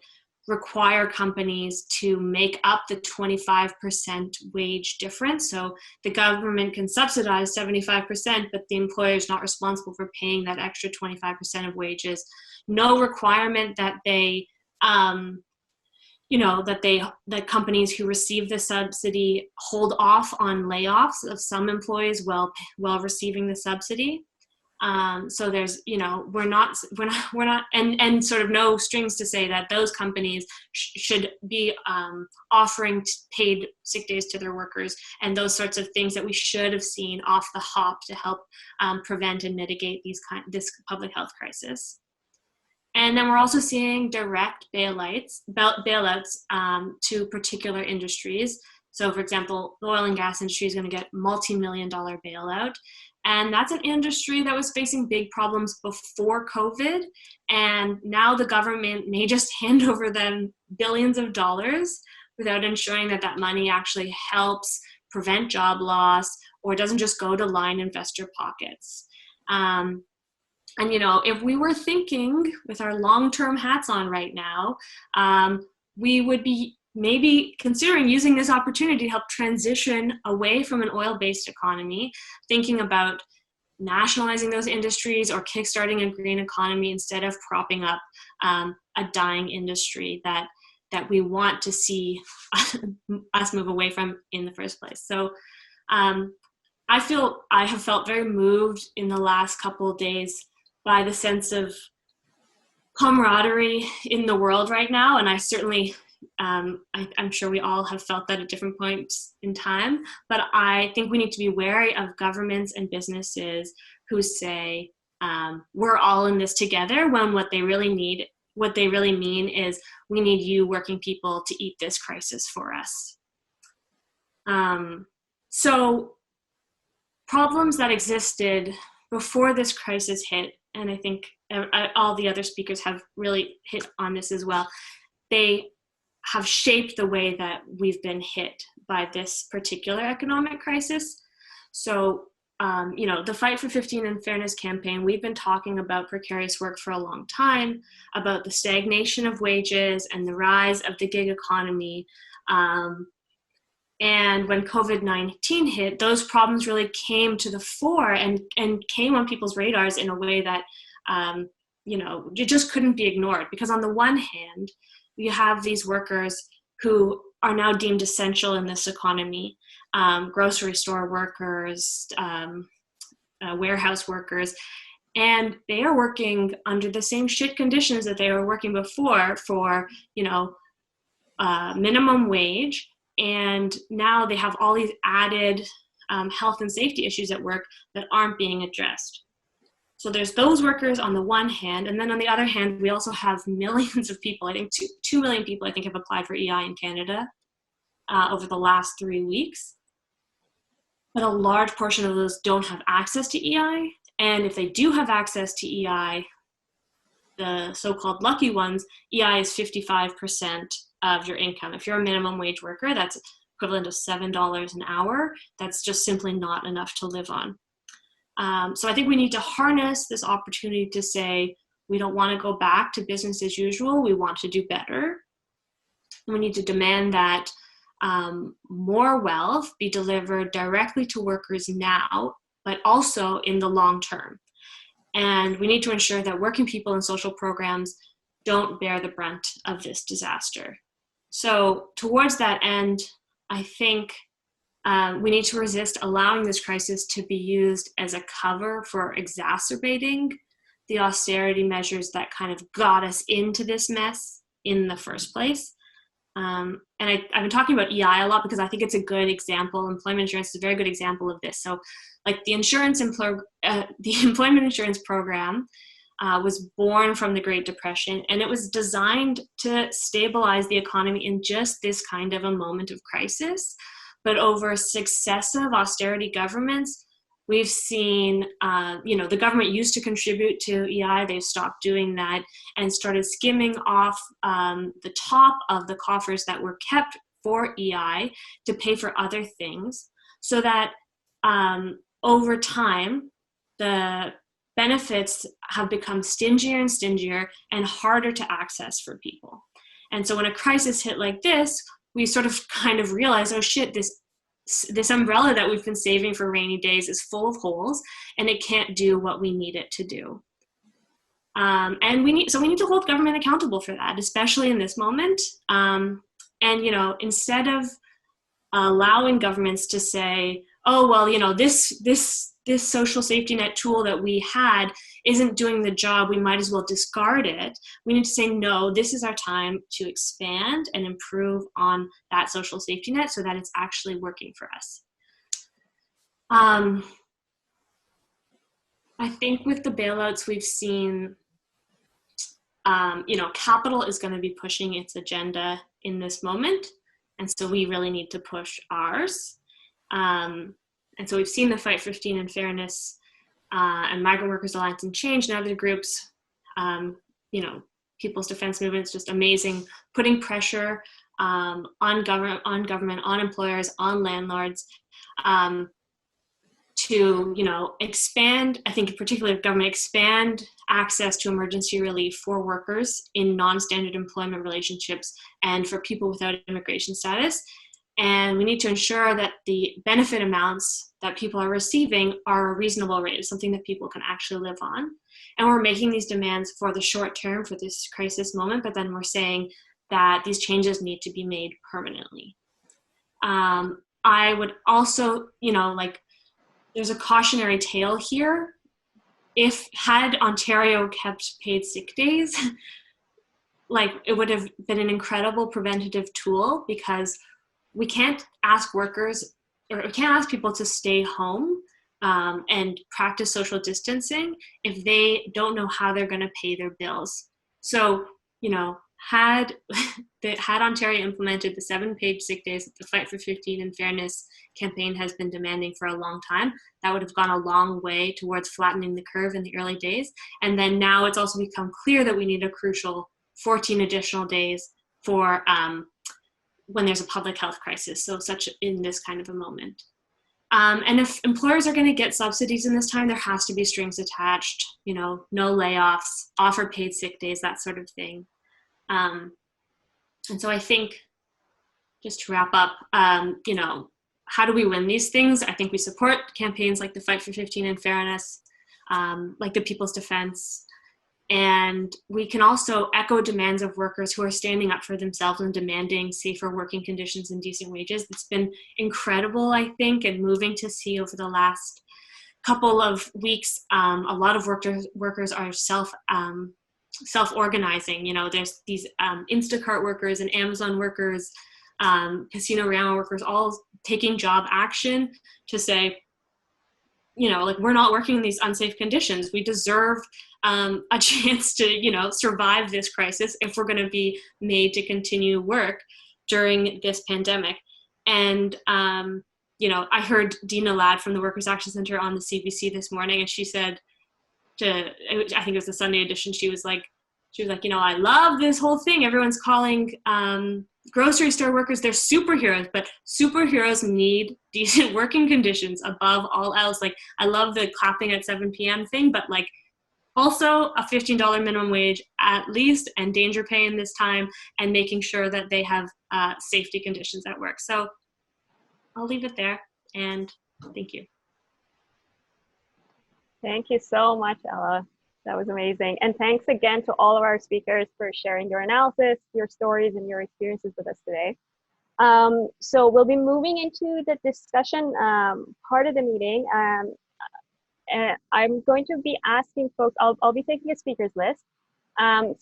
require companies to make up the 25% wage difference. So the government can subsidize 75%, but the employer is not responsible for paying that extra 25% of wages. No requirement that they, that companies who receive the subsidy hold off on layoffs of some employees while receiving the subsidy. So there's, we're not, and sort of no strings to say that those companies should be offering paid sick days to their workers and those sorts of things that we should have seen off the hop to help prevent and mitigate this public health crisis. And then we're also seeing direct bailouts to particular industries. So for example, the oil and gas industry is going to get multi-million-dollar bailout. And that's an industry that was facing big problems before COVID. And now the government may just hand over them billions of dollars without ensuring that that money actually helps prevent job loss or doesn't just go to line investor pockets. And, if we were thinking with our long-term hats on right now, we would be maybe considering using this opportunity to help transition away from an oil-based economy, thinking about nationalizing those industries or kickstarting a green economy instead of propping up a dying industry that we want to see us move away from in the first place. So I have felt very moved in the last couple of days by the sense of camaraderie in the world right now. And I certainly, I'm sure we all have felt that at different points in time, but I think we need to be wary of governments and businesses who say, we're all in this together, when what they really mean is we need you working people to eat this crisis for us. So problems that existed before this crisis hit, and I think all the other speakers have really hit on this as well, they have shaped the way that we've been hit by this particular economic crisis. So, the Fight for 15 and Fairness campaign, we've been talking about precarious work for a long time, about the stagnation of wages and the rise of the gig economy. And when COVID-19 hit, those problems really came to the fore and came on people's radars in a way that, it just couldn't be ignored. Because on the one hand, you have these workers who are now deemed essential in this economy, grocery store workers, warehouse workers, and they are working under the same shit conditions that they were working before for, minimum wage. And now they have all these added health and safety issues at work that aren't being addressed. So there's those workers on the one hand, and then on the other hand, we also have millions of people. I think 2 million people, have applied for EI in Canada over the last 3 weeks. But a large portion of those don't have access to EI. And if they do have access to EI, the so-called lucky ones, EI is 55% of your income. If you're a minimum wage worker, that's equivalent of $7 an hour. That's just simply not enough to live on. So I think we need to harness this opportunity to say, we don't want to go back to business as usual. We want to do better. We need to demand that more wealth be delivered directly to workers now, but also in the long term. And we need to ensure that working people and social programs don't bear the brunt of this disaster. So towards that end, I think we need to resist allowing this crisis to be used as a cover for exacerbating the austerity measures that kind of got us into this mess in the first place. And I've been talking about EI a lot because I think it's a good example. Employment insurance is a very good example of this. So like the employment insurance program was born from the Great Depression, and it was designed to stabilize the economy in just this kind of a moment of crisis. But over successive austerity governments, we've seen, the government used to contribute to EI. They've stopped doing that and started skimming off the top of the coffers that were kept for EI to pay for other things, so that over time, the benefits have become stingier and stingier and harder to access for people. And so when a crisis hit like this, we sort of kind of realize, oh shit, this umbrella that we've been saving for rainy days is full of holes, and it can't do what we need it to do. And we need to hold government accountable for that, especially in this moment. And instead of allowing governments to say, oh well, this social safety net tool that we had isn't doing the job, we might as well discard it. We need to say, no, this is our time to expand and improve on that social safety net so that it's actually working for us. I think with the bailouts we've seen, capital is going to be pushing its agenda in this moment. And so we really need to push ours. And so we've seen the Fight for Fifteen and Fairness and Migrant Workers Alliance and Change and other groups, People's Defense Movement is just amazing, putting pressure on government, on employers, on landlords to, expand, I think particularly government, expand access to emergency relief for workers in non-standard employment relationships and for people without immigration status. And we need to ensure that the benefit amounts that people are receiving are a reasonable rate, something that people can actually live on. And we're making these demands for the short term, for this crisis moment, but then we're saying that these changes need to be made permanently. I would also, there's a cautionary tale here. Had Ontario kept paid sick days, it would have been an incredible preventative tool, because we can't ask workers, or we can't ask people to stay home and practice social distancing if they don't know how they're going to pay their bills. So, had Ontario implemented the 7 paid sick days that the Fight for 15 and Fairness campaign has been demanding for a long time, that would have gone a long way towards flattening the curve in the early days. And then now it's also become clear that we need a crucial 14 additional days for when there's a public health crisis, so such in this kind of a moment. And if employers are going to get subsidies in this time, there has to be strings attached, no layoffs, offer paid sick days, that sort of thing. And so I think, just to wrap up, how do we win these things? I think we support campaigns like the Fight for 15 and Fairness, like the People's Defense. And we can also echo demands of workers who are standing up for themselves and demanding safer working conditions and decent wages. It's been incredible, I think, and moving to see over the last couple of weeks. A lot of workers are self-organizing. There's these Instacart workers and Amazon workers, Casino Royale workers, all taking job action to say, we're not working in these unsafe conditions. We deserve a chance to, survive this crisis if we're going to be made to continue work during this pandemic. And, I heard Dina Ladd from the Workers' Action Center on the CBC this morning, and she said I think it was the Sunday edition, she was like, I love this whole thing. Everyone's calling grocery store workers, they're superheroes, but superheroes need decent working conditions above all else. I love the clapping at 7 p.m. thing, but also a $15 minimum wage at least, and danger pay in this time, and making sure that they have safety conditions at work. So I'll leave it there, and thank you. Thank you so much, Ella. That was amazing. And thanks again to all of our speakers for sharing your analysis, your stories, and your experiences with us today. So we'll be moving into the discussion part of the meeting. And I'm going to be asking folks, I'll be taking a speakers list.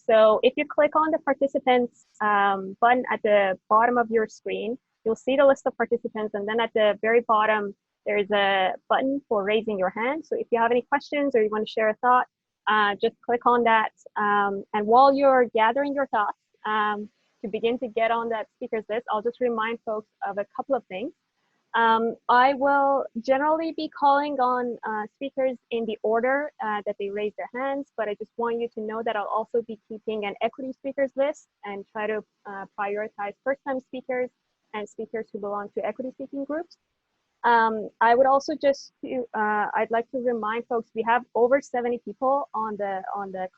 So if you click on the participants button at the bottom of your screen, you'll see the list of participants. And then at the very bottom, there's a button for raising your hand. So if you have any questions or you want to share a thought, just click on that. And while you're gathering your thoughts to begin to get on that speakers list, I'll just remind folks of a couple of things. I will generally be calling on speakers in the order that they raise their hands, but I just want you to know that I'll also be keeping an equity speakers list and try to prioritize first-time speakers and speakers who belong to equity seeking groups. I would also I'd like to remind folks, we have over 70 people on the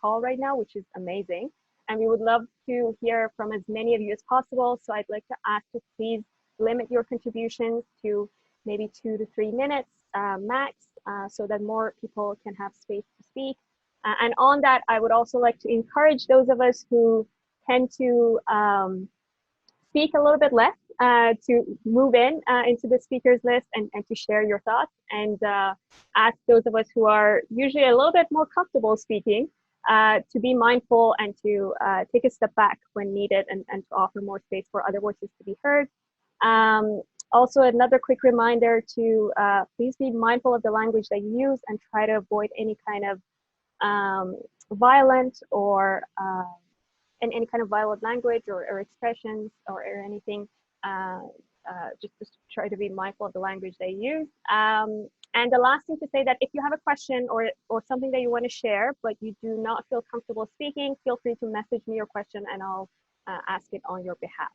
call right now, which is amazing. and we would love to hear from as many of you as possible. So I'd like to ask you, please limit your contributions to maybe 2 to 3 minutes max, so that more people can have space to speak. And on that, I would also like to encourage those of us who tend to speak a little bit less to move into the speakers list and to share your thoughts, and ask those of us who are usually a little bit more comfortable speaking to be mindful and to take a step back when needed, and to offer more space for other voices to be heard. Also, another quick reminder to please be mindful of the language that you use and try to avoid any kind of violent or any kind of violent language or expressions or anything. Just try to be mindful of the language they use. And the last thing to say, that if you have a question or something that you want to share, but you do not feel comfortable speaking, feel free to message me your question and I'll ask it on your behalf.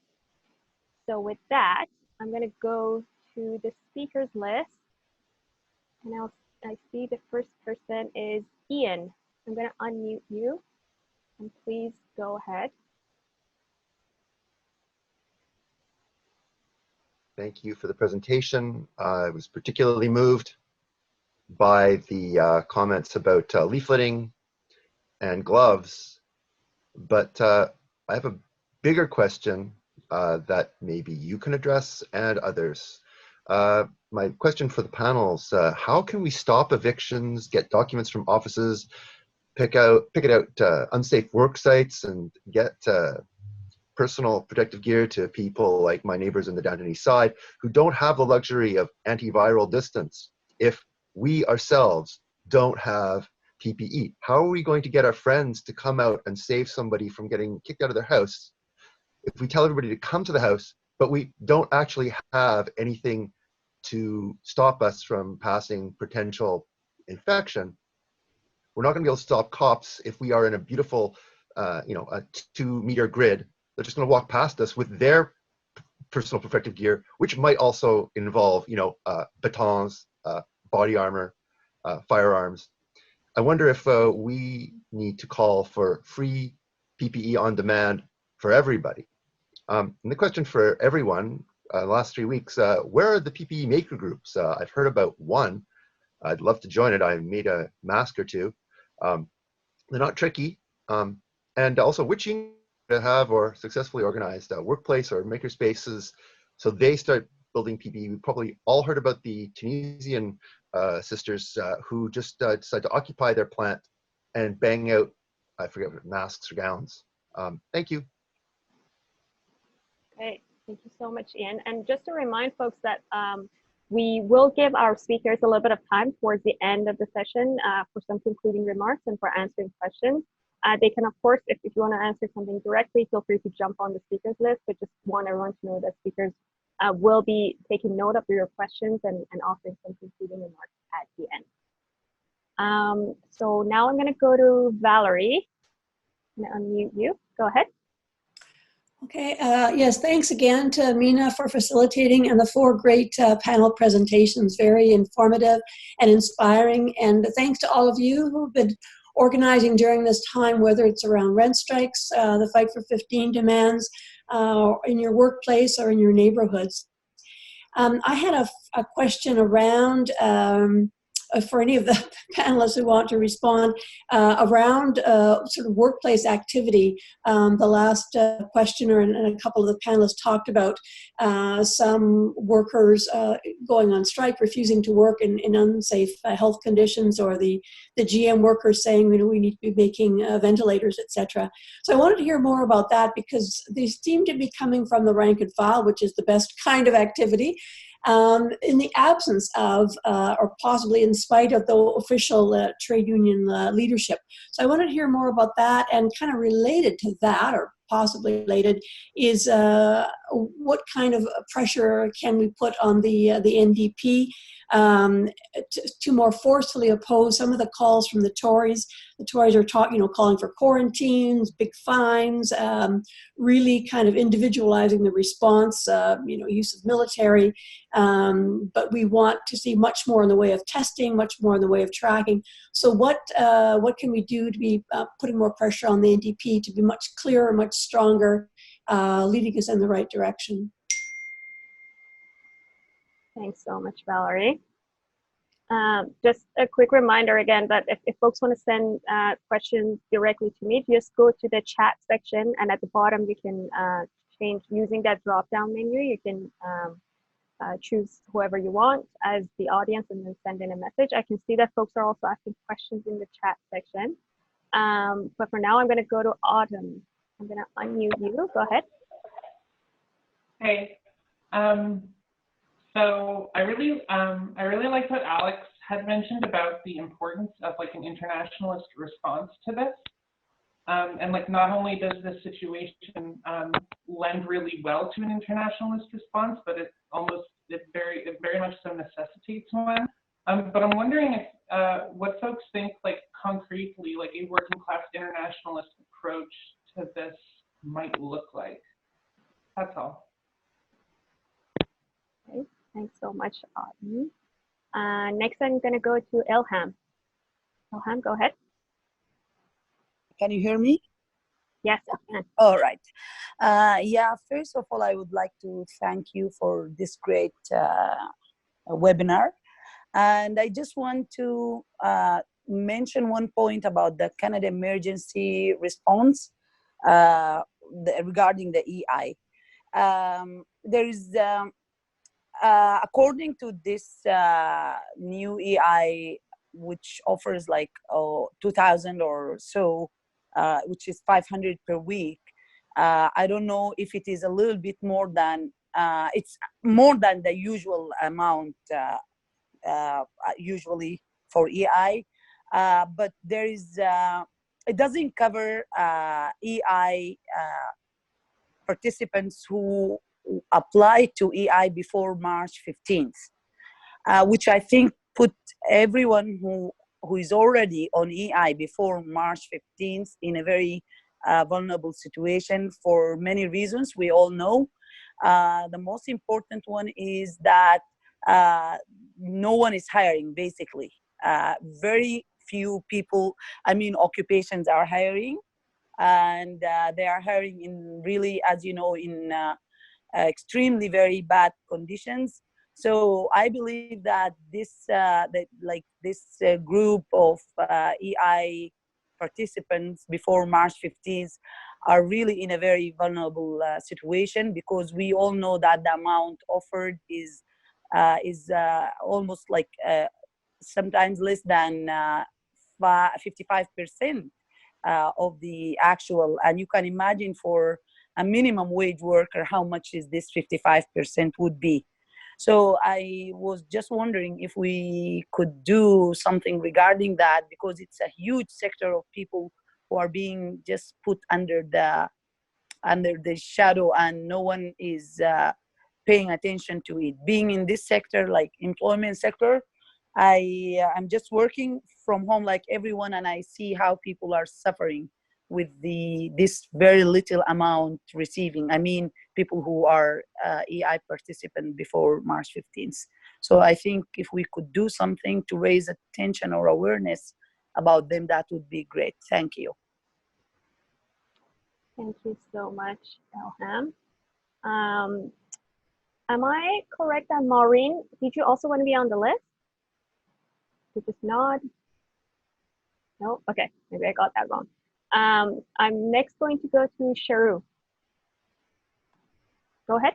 So with that, I'm going to go to the speakers list, and I see the first person is Ian. I'm going to unmute you, and please go ahead. Thank you for the presentation. I was particularly moved by the comments about leafleting and gloves, but I have a bigger question that maybe you can address and others. My question for the panels, how can we stop evictions, get documents from offices, pick out unsafe work sites, and get personal protective gear to people like my neighbors in the Downton East Side who don't have the luxury of antiviral distance if we ourselves don't have PPE? How are we going to get our friends to come out and save somebody from getting kicked out of their house if we tell everybody to come to the house, but we don't actually have anything to stop us from passing potential infection? We're not going to be able to stop cops if we are in a beautiful, a 2-meter grid. They're just going to walk past us with their personal protective gear, which might also involve, batons, body armor, firearms. I wonder if we need to call for free PPE on demand for everybody. And the question for everyone, the last 3 weeks, where are the PPE maker groups? I've heard about one. I'd love to join it. I made a mask or two. They're not tricky. And also, which union to have or successfully organized workplace or maker spaces so they start building PPE. We probably all heard about the Tunisian sisters who just decided to occupy their plant and bang out, I forget what, masks or gowns. Thank you. Okay, thank you so much, Ian. And just to remind folks that we will give our speakers a little bit of time towards the end of the session for some concluding remarks and for answering questions. They can, of course, if you want to answer something directly, feel free to jump on the speakers list, but just want everyone to know that speakers will be taking note of your questions and offering some concluding remarks at the end. So now I'm going to go to Valerie. I'm going to unmute you. Go ahead. Okay, yes, thanks again to Mina for facilitating and the 4 great panel presentations, very informative and inspiring. And thanks to all of you who've been organizing during this time, whether it's around rent strikes, the Fight for 15 demands, in your workplace or in your neighborhoods. I had a question around, for any of the panelists who want to respond, around sort of workplace activity. The last questioner and a couple of the panelists talked about some workers going on strike, refusing to work in unsafe health conditions, or the GM workers saying, we need to be making ventilators, etc. So I wanted to hear more about that, because they seem to be coming from the rank and file, which is the best kind of activity, in the absence of, or possibly in spite of, the official trade union leadership. So I wanted to hear more about that, and kind of related to that, or possibly related, is what kind of pressure can we put on the NDP to more forcefully oppose some of the calls from the Tories. The Tories are calling for quarantines, big fines, really kind of individualizing the response, use of military. But we want to see much more in the way of testing, much more in the way of tracking. So what can we do to be putting more pressure on the NDP to be much clearer, much stronger, leading us in the right direction? Thanks so much, Valerie. Just a quick reminder again that if folks want to send questions directly to me, just go to the chat section, and at the bottom you can change using that drop-down menu. You can choose whoever you want as the audience and then send in a message. I can see that folks are also asking questions in the chat section. But for now, I'm going to go to Autumn. I'm going to unmute you. Go ahead. Hey. So I really like what Alex had mentioned about the importance of like an internationalist response to this. And like not only does this situation lend really well to an internationalist response, but it very much so necessitates one. But I'm wondering if what folks think like concretely like a working class internationalist approach to this might look like. That's all. Okay. Thanks so much, Autumn. Next, I'm going to go to Ilham. Ilham, go ahead. Can you hear me? Yes, I can. All right. Yeah, first of all, I would like to thank you for this great webinar. And I just want to mention one point about the Canada emergency response regarding the EI. There is according to this new EI, which offers like 2,000 or so, which is 500 per week. I don't know if it is a little bit more than, it's more than the usual amount usually for EI, but there is, it doesn't cover EI participants who apply to EI before March 15th, which I think put everyone who is already on EI before March 15th in a very vulnerable situation for many reasons we all know. The most important one is that no one is hiring, basically. Very few people, I mean, occupations are hiring, and they are hiring in really, as you know, in extremely very bad conditions. So I believe that this group of EI participants before March 15th are really in a very vulnerable situation, because we all know that the amount offered is almost like sometimes less than 55% of the actual, and you can imagine for a minimum wage worker how much is this 55% would be. So I was just wondering if we could do something regarding that, because it's a huge sector of people who are being just put under the shadow, and no one is paying attention to it. Being in this sector, like employment sector, I'm just working from home like everyone, and I see how people are suffering with this very little amount receiving. I mean, people who are EI participant before March 15th. So I think if we could do something to raise attention or awareness about them, that would be great. Thank you. Thank you so much, Ilham. Am I correct that Maureen, did you also want to be on the list? You just nod. No? Okay, maybe I got that wrong. I'm next going to go to Sharu. Go ahead.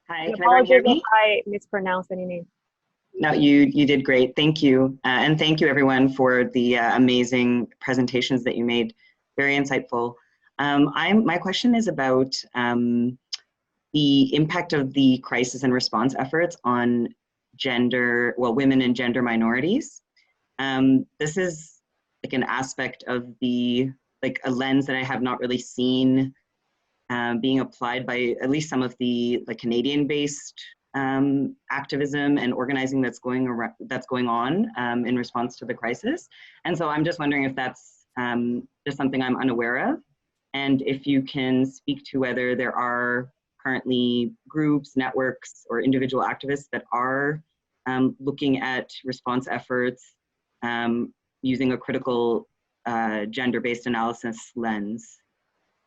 Hi, And can everyone hear me? if I mispronounced any name. No, you did great. Thank you. And thank you everyone for the amazing presentations that you made. Very insightful. My question is about the impact of the crisis and response efforts on women and gender minorities. This is like an aspect of a lens that I have not really seen being applied by at least some of the Canadian-based activism and organizing that's going on in response to the crisis. And so I'm just wondering if that's just something I'm unaware of, and if you can speak to whether there are currently groups, networks, or individual activists that are looking at response efforts using a critical gender-based analysis lens.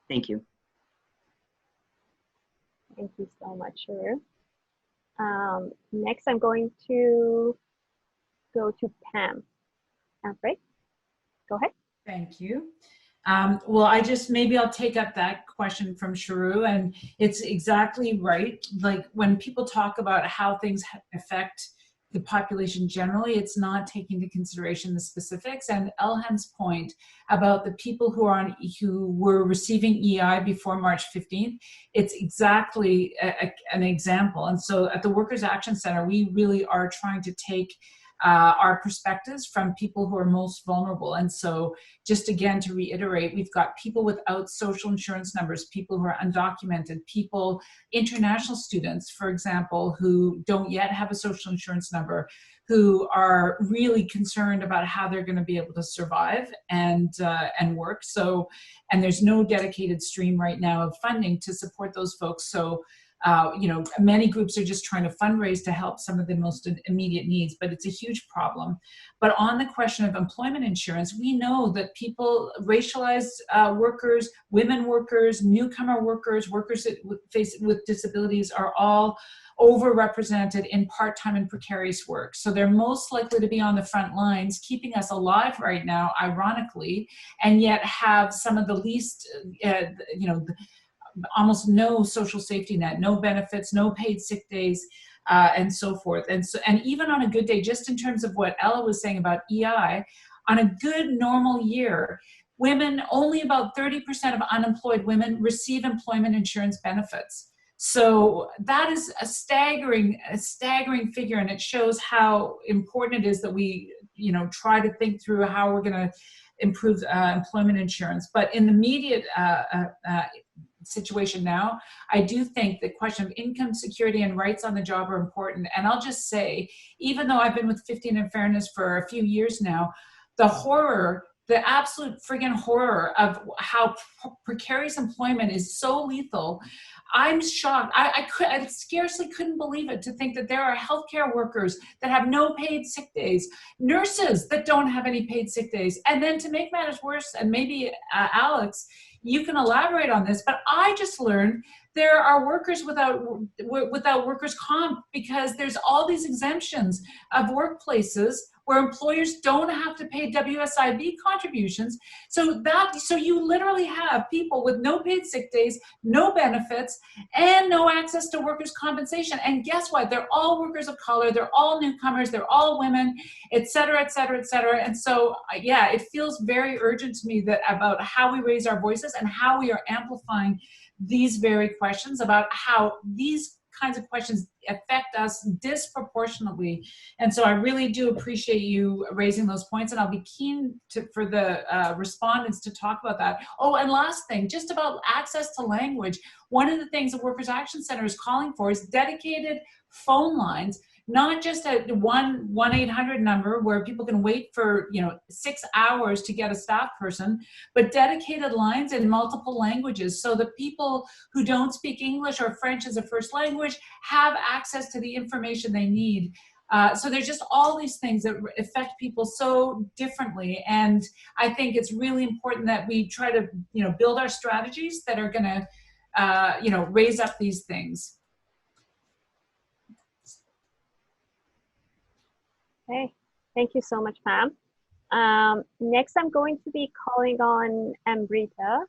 Thank you. Thank you so much, Sharu. Next, I'm going to go to Pam. Right? Go ahead. Thank you. Well, maybe I'll take up that question from Sharu, and it's exactly right. Like when people talk about how things affect the population generally, it's not taking into consideration the specifics. And Elham's point about the people who were receiving EI before March 15th, it's exactly an example. And so at the Workers' Action Center, we really are trying to take our perspectives from people who are most vulnerable. And so just again to reiterate, we've got people without social insurance numbers, people who are undocumented, people, international students, for example, who don't yet have a social insurance number, who are really concerned about how they're going to be able to survive and work. So, and there's no dedicated stream right now of funding to support those folks. So many groups are just trying to fundraise to help some of the most immediate needs, but it's a huge problem. But on the question of employment insurance, we know that people, racialized workers, women workers, newcomer workers, workers with disabilities are all overrepresented in part-time and precarious work. So they're most likely to be on the front lines, keeping us alive right now, ironically, and yet have some of the least, almost no social safety net, no benefits, no paid sick days, and so forth. And even on a good day, just in terms of what Ella was saying about EI, on a good normal year, women, only about 30% of unemployed women receive employment insurance benefits. So that is a staggering figure, and it shows how important it is that we, try to think through how we're going to improve employment insurance. But in the immediate situation now, I do think the question of income security and rights on the job are important. And I'll just say, even though I've been with 15 and Fairness for a few years now, the absolute friggin' horror of how precarious employment is so lethal, I'm shocked. I scarcely couldn't believe it to think that there are healthcare workers that have no paid sick days, nurses that don't have any paid sick days. And then to make matters worse, and maybe Alex, you can elaborate on this, but I just learned there are workers without workers' comp because there's all these exemptions of workplaces where employers don't have to pay WSIB contributions. So you literally have people with no paid sick days, no benefits, and no access to workers' compensation. And guess what? They're all workers of color, they're all newcomers, they're all women, et cetera, et cetera, et cetera. And so, yeah, it feels very urgent to me that about how we raise our voices and how we are amplifying these very questions about how these kinds of questions affect us disproportionately. And so I really do appreciate you raising those points, and I'll be keen for the respondents to talk about that. Oh, and last thing, just about access to language. One of the things the Workers' Action Center is calling for is dedicated phone lines, not just a 1-800 number where people can wait for 6 hours to get a staff person, but dedicated lines in multiple languages so that people who don't speak English or French as a first language have access to the information they need. So there's just all these things that affect people so differently, and I think it's really important that we try to build our strategies that are going to raise up these things. Okay, thank you so much, Pam. Next, I'm going to be calling on Amrita.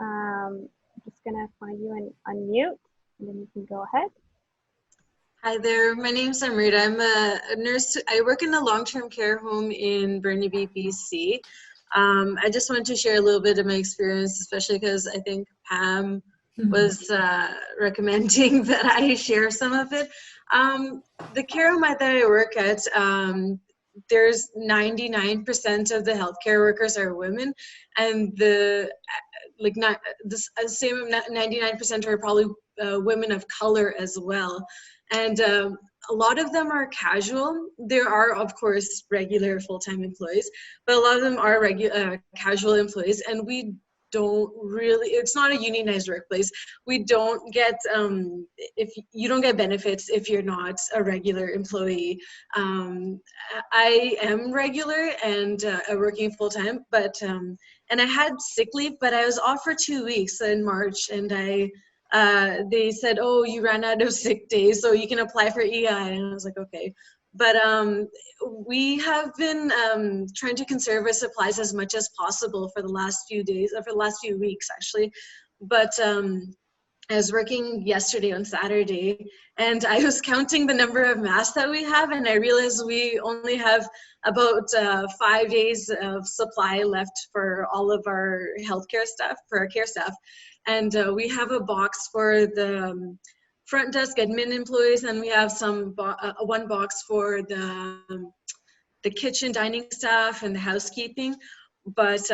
I'm just gonna find you and unmute, and then you can go ahead. Hi there, my name's Amrita. I'm a nurse. I work in a long-term care home in Burnaby, BC. I just wanted to share a little bit of my experience, especially because I think Pam was recommending that I share some of it. The care home that I work at, there's 99% of the healthcare workers are women, and the same 99% are probably women of color as well. And a lot of them are casual. There are, of course, regular full-time employees, but a lot of them are casual employees, and we don't really, it's not a unionized workplace. We don't get, if you don't get benefits if you're not a regular employee. I am regular and working full-time, but, and I had sick leave, but I was off for 2 weeks in March, and they said, oh, you ran out of sick days, so you can apply for EI. And I was like, okay. But we have been trying to conserve our supplies as much as possible for the last few days, or for the last few weeks, actually. But I was working yesterday on Saturday, and I was counting the number of masks that we have, and I realized we only have about 5 days of supply left for all of our healthcare staff, for our care staff. And we have a box for the front desk admin employees, and we have one box for the kitchen dining staff and the housekeeping. But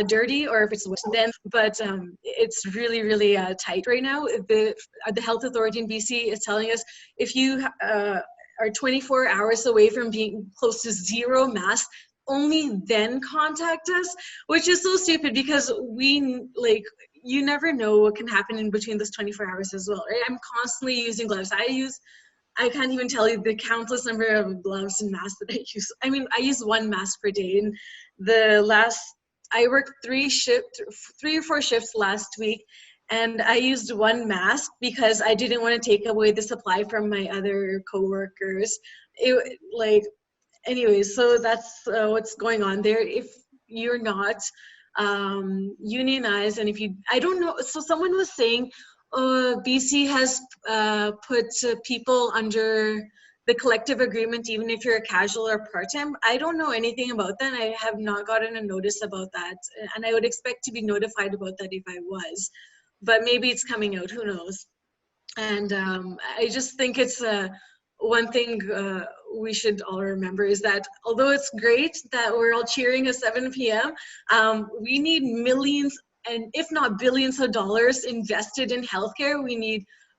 dirty, or if it's then, but it's really, really tight right now. The health authority in BC is telling us if you are 24 hours away from being close to zero masks, only then contact us, which is so stupid, because you never know what can happen in between those 24 hours as well, right? I'm constantly using gloves. I can't even tell you the countless number of gloves and masks that I use. I mean, I use one mask per day, and I worked 3 or 4 shifts last week, and I used one mask because I didn't want to take away the supply from my other coworkers. Anyways, so that's what's going on there. If you're not unionized, and I don't know, so someone was saying, BC has put people under the collective agreement, even if you're a casual or part-time. I don't know anything about that. I have not gotten a notice about that, and I would expect to be notified about that if I was, but maybe it's coming out, who knows. And I just think it's one thing we should all remember is that although it's great that we're all cheering at 7 p.m., we need millions, and if not billions of dollars invested in healthcare.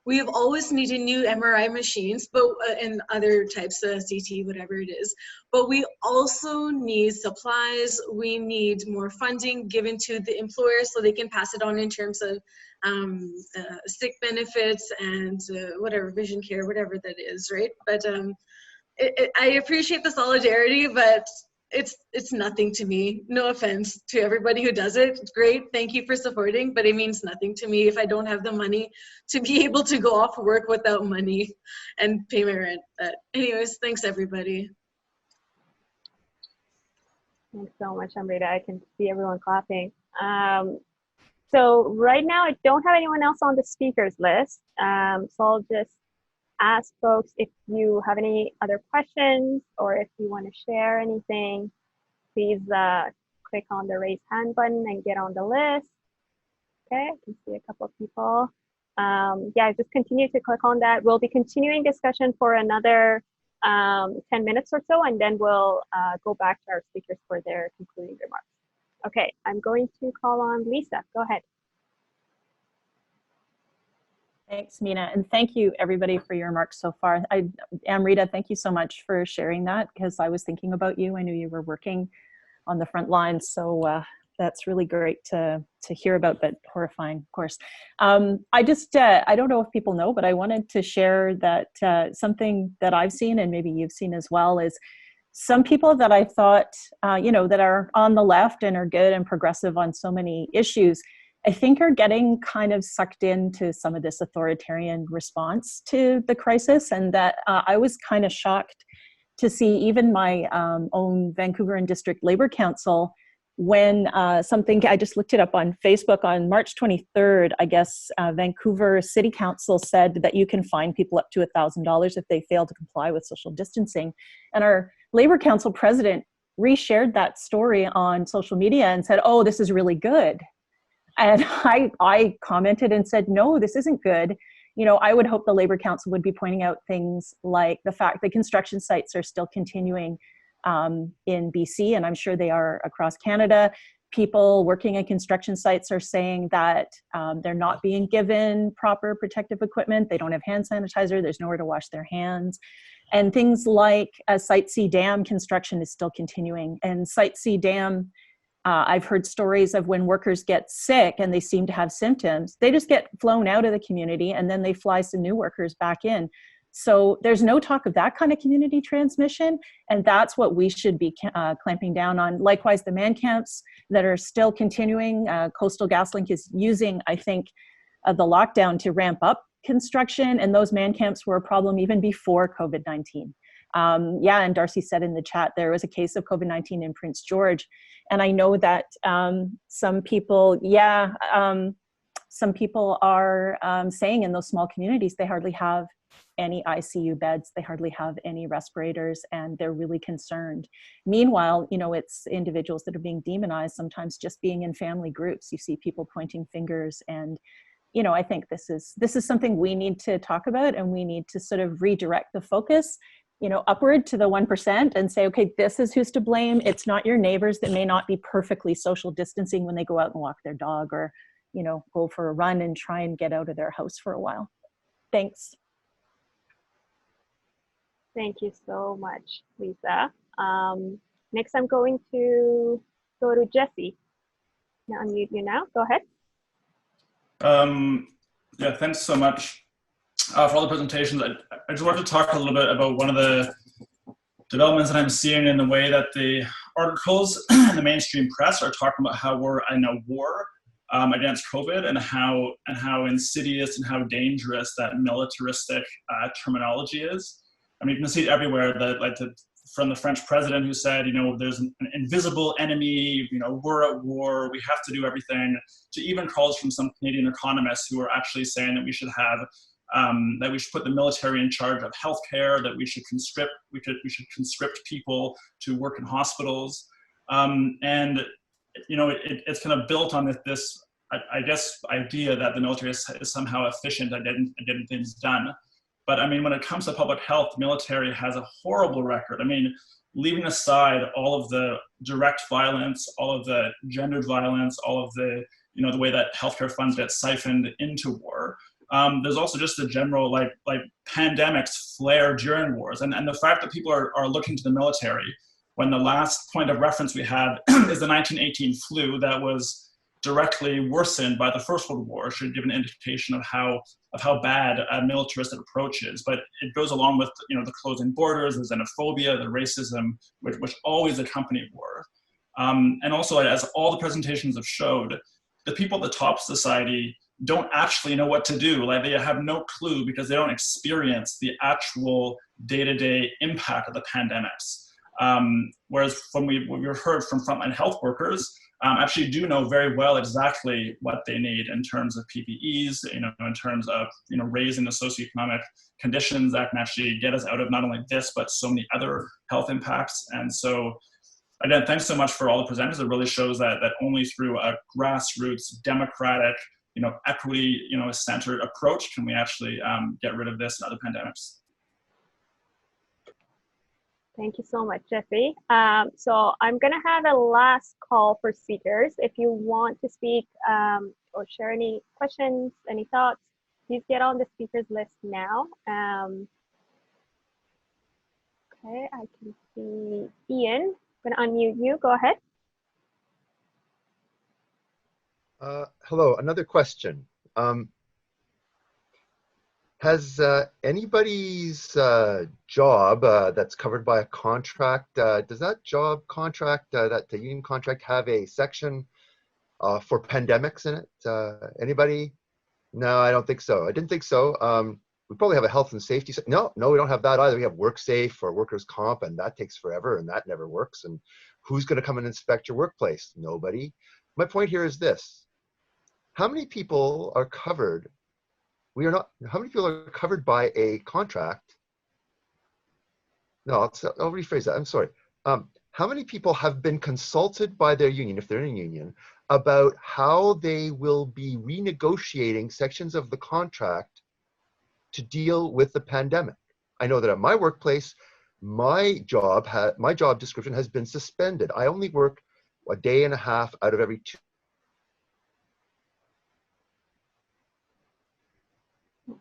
We have always needed new MRI machines, but and other types of CT, whatever it is. But we also need supplies. We need more funding given to the employers so they can pass it on in terms of sick benefits and whatever, vision care, whatever that is, right? But I appreciate the solidarity, but it's nothing to me. No offense to everybody who does it. It's great, thank you for supporting, but it means nothing to me if I don't have the money to be able to go off work without money and pay my rent. But anyways, thanks everybody. Thanks so much, Amrita. I can see everyone clapping. So right now I don't have anyone else on the speakers list. So I'll just ask folks if you have any other questions or if you want to share anything, please click on the raise hand button and get on the list. Okay, I can see a couple of people. Yeah, just continue to click on that. We'll be continuing discussion for another 10 minutes or so, and then we'll go back to our speakers for their concluding remarks. Okay, I'm going to call on Lisa. Go ahead. Thanks, Mina, and thank you everybody for your remarks so far. Amrita, thank you so much for sharing that, because I was thinking about you. I knew you were working on the front lines, so that's really great to hear about, but horrifying, of course. I don't know if people know, but I wanted to share that something that I've seen, and maybe you've seen as well, is some people that I thought, that are on the left and are good and progressive on so many issues, I think are getting kind of sucked into some of this authoritarian response to the crisis. And that I was kind of shocked to see even my own Vancouver and District Labour Council, when I just looked it up on Facebook on March 23rd, I guess Vancouver City Council said that you can fine people up to $1,000 if they fail to comply with social distancing. And our Labour Council president reshared that story on social media and said, oh, this is really good. And I commented and said, no, this isn't good. You know, I would hope the Labor Council would be pointing out things like the fact that construction sites are still continuing in BC, and I'm sure they are across Canada. People working at construction sites are saying that they're not being given proper protective equipment. They don't have hand sanitizer. There's nowhere to wash their hands. And things like Site C Dam construction is still continuing. And Site C Dam, I've heard stories of when workers get sick and they seem to have symptoms, they just get flown out of the community and then they fly some new workers back in. So there's no talk of that kind of community transmission, and that's what we should be clamping down on. Likewise, the man camps that are still continuing, Coastal GasLink is using, I think, the lockdown to ramp up construction, and those man camps were a problem even before COVID-19. Yeah, and Darcy said in the chat, there was a case of COVID-19 in Prince George, and I know that some people, some people are saying in those small communities, they hardly have any ICU beds, they hardly have any respirators, and they're really concerned. Meanwhile, you know, it's individuals that are being demonized, sometimes just being in family groups. You see people pointing fingers, and, you know, I think this is something we need to talk about, and we need to sort of redirect the focus, you know, upward to the 1% and say, okay, this is who's to blame. It's not your neighbors that may not be perfectly social distancing when they go out and walk their dog, or, you know, go for a run and try and get out of their house for a while. Thanks. Thank you so much, Lisa. Next, I'm going to go to Jesse. I'll unmute you now. Go ahead. Yeah, thanks so much for all the presentations. I just wanted to talk a little bit about one of the developments that I'm seeing in the way that the articles in the mainstream press are talking about how we're in a war against COVID, and how insidious and how dangerous that militaristic terminology is. I mean, you can see it everywhere, that from the French president who said, you know, there's an invisible enemy, you know, we're at war, we have to do everything, to even calls from some Canadian economists who are actually saying that we should have, that we should put the military in charge of healthcare, that we should conscript people to work in hospitals. And, you know, it's kind of built on this I guess, idea that the military is somehow efficient at getting things done. But I mean, when it comes to public health, the military has a horrible record. I mean, leaving aside all of the direct violence, all of the gendered violence, all of the, you know, the way that healthcare funds get siphoned into war. There's also just the general, like pandemics flare during wars. And the fact that people are looking to the military when the last point of reference we had is the 1918 flu that was directly worsened by the First World War, should give an indication of how bad a militaristic approach is. But it goes along with, you know, the closing borders, the xenophobia, the racism, which always accompany war. And also, as all the presentations have showed, the people at the top of society don't actually know what to do. Like, they have no clue because they don't experience the actual day-to-day impact of the pandemics. Whereas when we've heard from frontline health workers, actually do know very well exactly what they need in terms of PPEs, you know, in terms of, you know, raising the socioeconomic conditions that can actually get us out of not only this, but so many other health impacts. And so, again, thanks so much for all the presenters. It really shows that only through a grassroots, democratic, you know, equity, you know, centered approach can we actually get rid of this and other pandemics. Thank you so much, Jesse. So I'm going to have a last call for speakers. If you want to speak or share any questions, any thoughts, please get on the speakers list now. Okay, I can see Ian. I'm going to unmute you. Go ahead. Hello, another question. Has anybody's job that's covered by a contract, does that job contract, that the union contract, have a section for pandemics in it? Anybody? No, I don't think so. I didn't think so. We probably have a health and safety. No, we don't have that either. We have WorkSafe or workers' comp, and that takes forever, and that never works. And who's going to come and inspect your workplace? Nobody. My point here is this. How many people are covered? How many people are covered by a contract? No, I'll rephrase that. I'm sorry. How many people have been consulted by their union, if they're in a union, about how they will be renegotiating sections of the contract to deal with the pandemic. I know that at my workplace, my job description has been suspended. I only work a day and a half out of every 2. I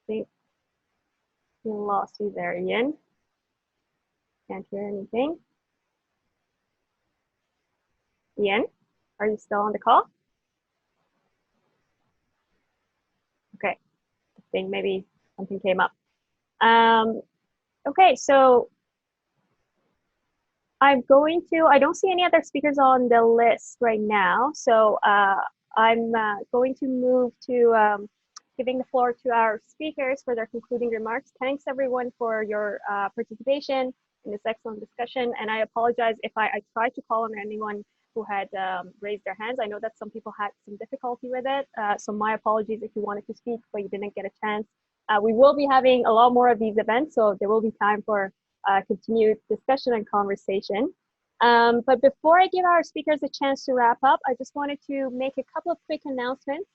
think we lost you there, Ian. Can't hear anything. Ian, are you still on the call? Okay, I think maybe something came up. Okay, so I don't see any other speakers on the list right now. So I'm going to move to giving the floor to our speakers for their concluding remarks. Thanks everyone for your participation in this excellent discussion. And I apologize if I tried to call on anyone who had raised their hands. I know that some people had some difficulty with it. So my apologies if you wanted to speak, but you didn't get a chance. We will be having a lot more of these events, so there will be time for continued discussion and conversation. But before I give our speakers a chance to wrap up, I just wanted to make a couple of quick announcements.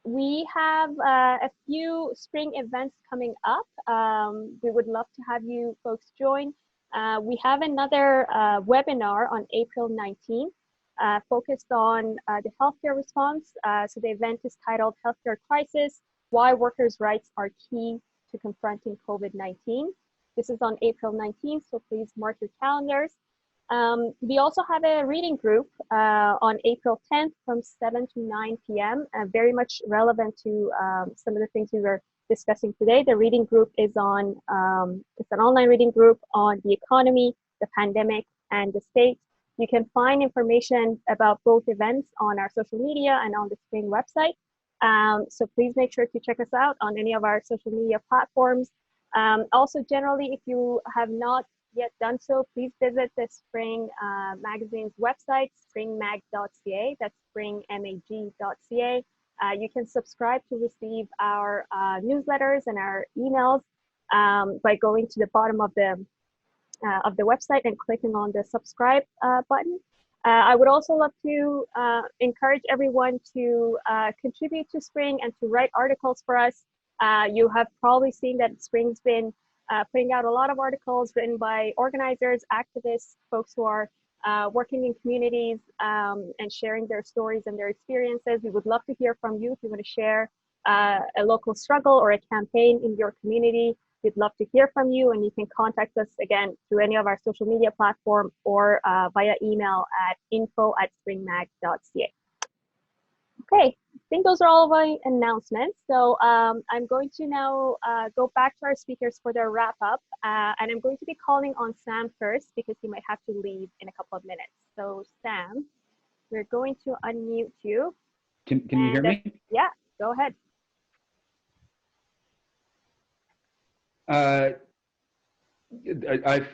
We have a few spring events coming up. We would love to have you folks join. We have another webinar on April 19th, focused on the healthcare response. So the event is titled Healthcare Crisis, Why Workers' Rights Are Key to Confronting COVID-19. This is on April 19th, so please mark your calendars. We also have a reading group on April 10th from 7 to 9 p.m., very much relevant to some of the things we were discussing today. The reading group is on, it's an online reading group on the economy, the pandemic, and the state. You can find information about both events on our social media and on the Spring website. So please make sure to check us out on any of our social media platforms. Also, generally, if you have not yet done so, please visit the Spring magazine's website, springmag.ca. That's springmag.ca. You can subscribe to receive our newsletters and our emails by going to the bottom of the website and clicking on the subscribe button. I would also love to encourage everyone to contribute to Spring and to write articles for us. You have probably seen that Spring's been putting out a lot of articles written by organizers, activists, folks who are working in communities and sharing their stories and their experiences. We would love to hear from you if you want to share a local struggle or a campaign in your community. We'd love to hear from you, and you can contact us again through any of our social media platform or via email at info@springmag.ca. Okay, I think those are all of my announcements. So I'm going to now go back to our speakers for their wrap up. And I'm going to be calling on Sam first because he might have to leave in a couple of minutes. So Sam, we're going to unmute you. Can you hear me? Yeah, go ahead.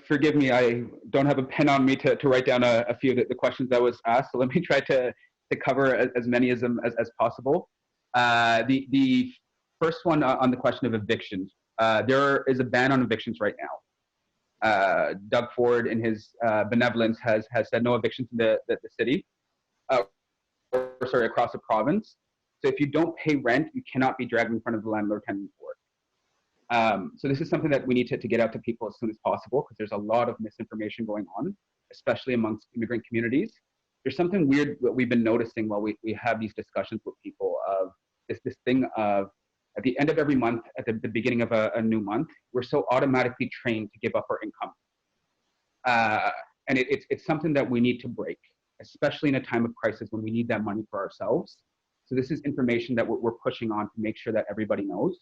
Forgive me, I don't have a pen on me to write down a few of the questions that was asked. So let me try to cover as many of them as possible. The first one on the question of evictions. There is a ban on evictions right now. Doug Ford, in his benevolence, has said no evictions in the city, across the province. So if you don't pay rent, you cannot be dragged in front of the landlord-tenant board. So this is something that we need to get out to people as soon as possible, because there's a lot of misinformation going on, especially amongst immigrant communities. There's something weird that we've been noticing while we have these discussions with people of this thing of, at the end of every month, at the beginning of a new month, we're so automatically trained to give up our income. And it's something that we need to break, especially in a time of crisis when we need that money for ourselves. So this is information that we're pushing on to make sure that everybody knows.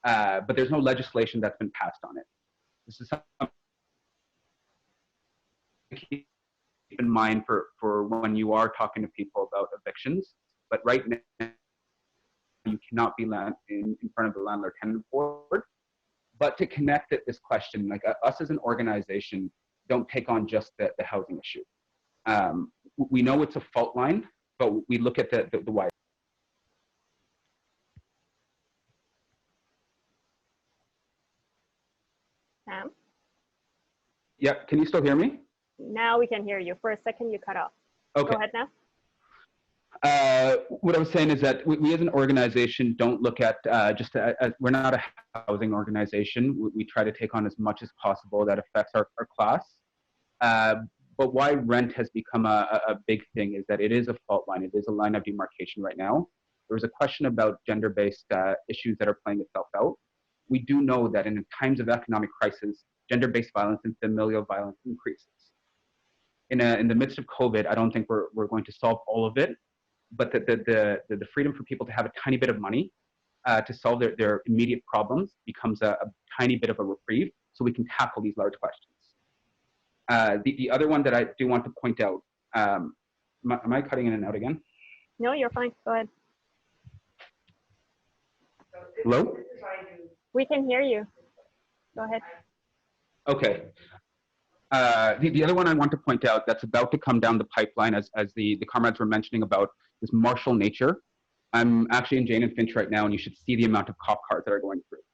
But there's no legislation that's been passed on it. This is something to keep in mind for when you are talking to people about evictions. But right now, you cannot be in front of the landlord-tenant board. But to connect this question, like us as an organization, don't take on just the housing issue. We know it's a fault line, but we look at the wide. Sam? Yep, can you still hear me? Now we can hear you. For a second, you cut off. Okay. Go ahead now. What I was saying is that we as an organization don't look at we're not a housing organization. We try to take on as much as possible that affects our class. But why rent has become a big thing is that it is a fault line. It is a line of demarcation right now. There was a question about gender-based issues that are playing itself out. We do know that in times of economic crisis, gender-based violence and familial violence increases. In the midst of COVID, I don't think we're going to solve all of it, but the freedom for people to have a tiny bit of money to solve their immediate problems becomes a tiny bit of a reprieve, so we can tackle these large questions. The other one that I do want to point out, am I cutting in and out again? No, you're fine. Go ahead. Hello? We can hear you. Go ahead. Okay. The other one I want to point out that's about to come down the pipeline, as the comrades were mentioning about this martial nature. I'm actually in Jane and Finch right now, and you should see the amount of cop cars that are going through.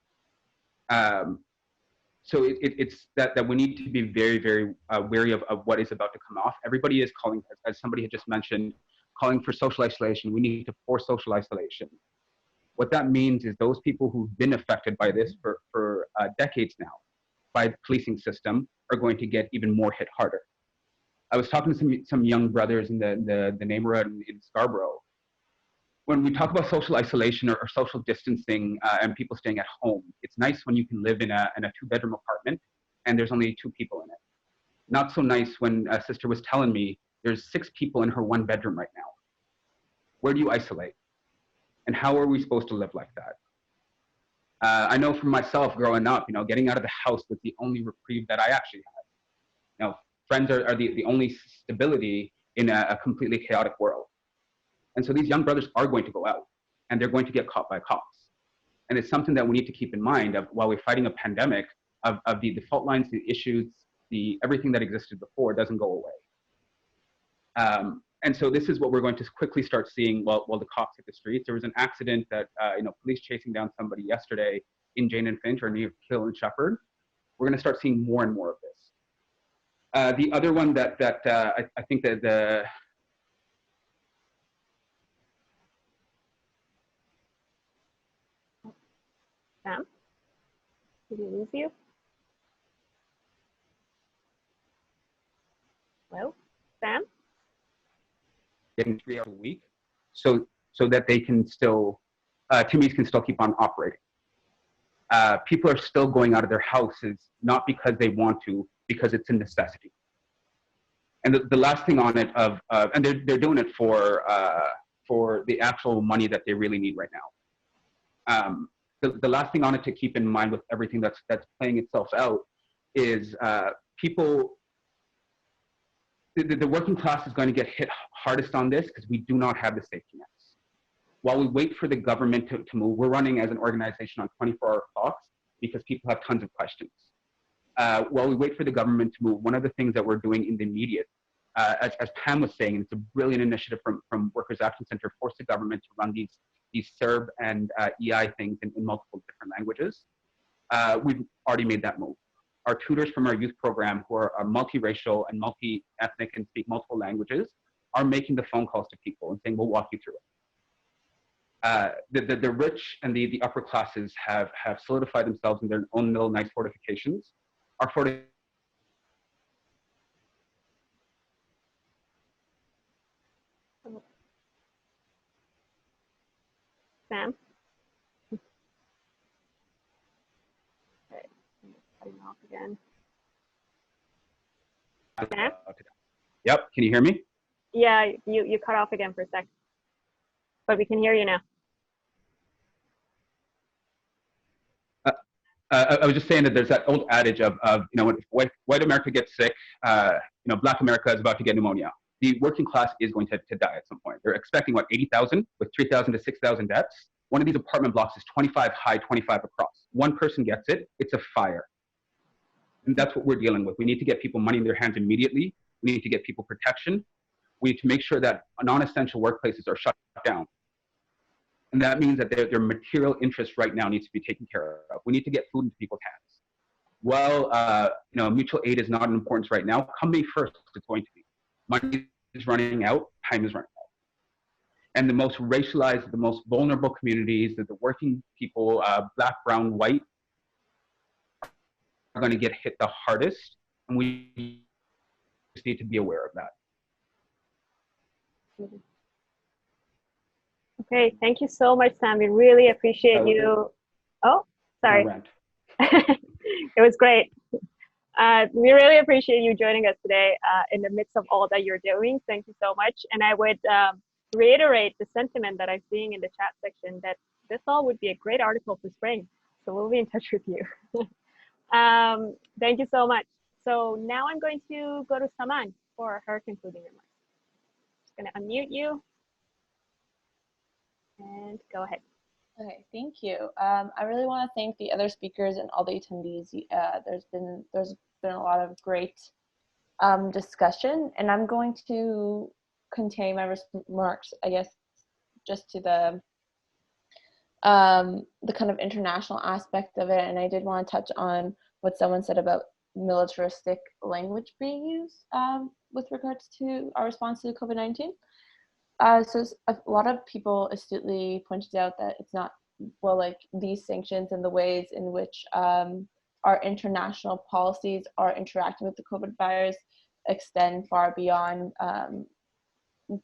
So it's that we need to be very, very wary of what is about to come off. Everybody is calling, as somebody had just mentioned, calling for social isolation. We need to force social isolation. What that means is those people who've been affected by this for decades now, by the policing system, are going to get even more hit harder. I was talking to some young brothers in the neighborhood in Scarborough. When we talk about social isolation or social distancing and people staying at home, it's nice when you can live in a 2-bedroom apartment and there's only 2 people in it. Not so nice when a sister was telling me there's 6 people in her 1 bedroom right now. Where do you isolate? And how are we supposed to live like that? I know for myself growing up, getting out of the house was the only reprieve that I actually had. Friends are the only stability in a completely chaotic world. And so these young brothers are going to go out and they're going to get caught by cops. And it's something that we need to keep in mind of while we're fighting a pandemic of the fault lines, the issues, everything that existed before doesn't go away. And so this is what we're going to quickly start seeing while the cops hit the streets. There was an accident that, police chasing down somebody yesterday in Jane and Finch or near Kill and Shepherd. We're going to start seeing more and more of this. The other one that I think that Sam, did we lose you? Hello, Sam? Getting 3 hours a week, so that they can still, Timmy's can still keep on operating. People are still going out of their houses, not because they want to, because it's a necessity. And the last thing on it and they're doing it for the actual money that they really need right now. The last thing on it to keep in mind with everything that's playing itself out is people. The working class is going to get hit hardest on this because we do not have the safety nets. While we wait for the government to move, we're running as an organization on 24-hour clocks because people have tons of questions. While we wait for the government to move, one of the things that we're doing in the immediate, as Pam was saying, it's a brilliant initiative from Workers' Action Center, force the government to run these Serb and EI things in multiple different languages. We've already made that move. Our tutors from our youth program, who are multiracial and multi-ethnic and speak multiple languages, are making the phone calls to people and saying, we'll walk you through it. The rich and the upper classes have solidified themselves in their own little nice fortifications. Our Sam? Cutting off again. Sam? Yep, can you hear me? Yeah, you cut off again for a sec, but we can hear you now. I was just saying that there's that old adage of when white America gets sick, Black America is about to get pneumonia. The working class is going to die at some point. They're expecting 80,000 with 3,000 to 6,000 deaths. One of these apartment blocks is 25 high, 25 across. One person gets it, it's a fire. And that's what we're dealing with. We need to get people money in their hands immediately. We need to get people protection. We need to make sure that non-essential workplaces are shut down. And that means that their material interest right now needs to be taken care of. We need to get food into people's hands. Well, mutual aid is not an importance right now. Come May 1st, it's going to be. Money is running out, time is running out. And the most racialized, the most vulnerable communities, the working people, black, brown, white, are going to get hit the hardest. And we just need to be aware of that. Okay, thank you so much, Sam. We really appreciate you. Oh, sorry. It was great. We really appreciate you joining us today in the midst of all that you're doing. Thank you so much. And I would reiterate the sentiment that I'm seeing in the chat section that this all would be a great article for Spring. So we'll be in touch with you. Thank you so much. So now I'm going to go to Saman for her concluding remarks. Just going to unmute you and go ahead. Okay, thank you. I really want to thank the other speakers and all the attendees. There's been a lot of great discussion, and I'm going to contain my remarks, I guess, just to the kind of international aspect of it. And I did want to touch on what someone said about militaristic language being used with regards to our response to COVID-19. So a lot of people astutely pointed out that it's not, well, like these sanctions and the ways in which our international policies are interacting with the COVID virus extend far beyond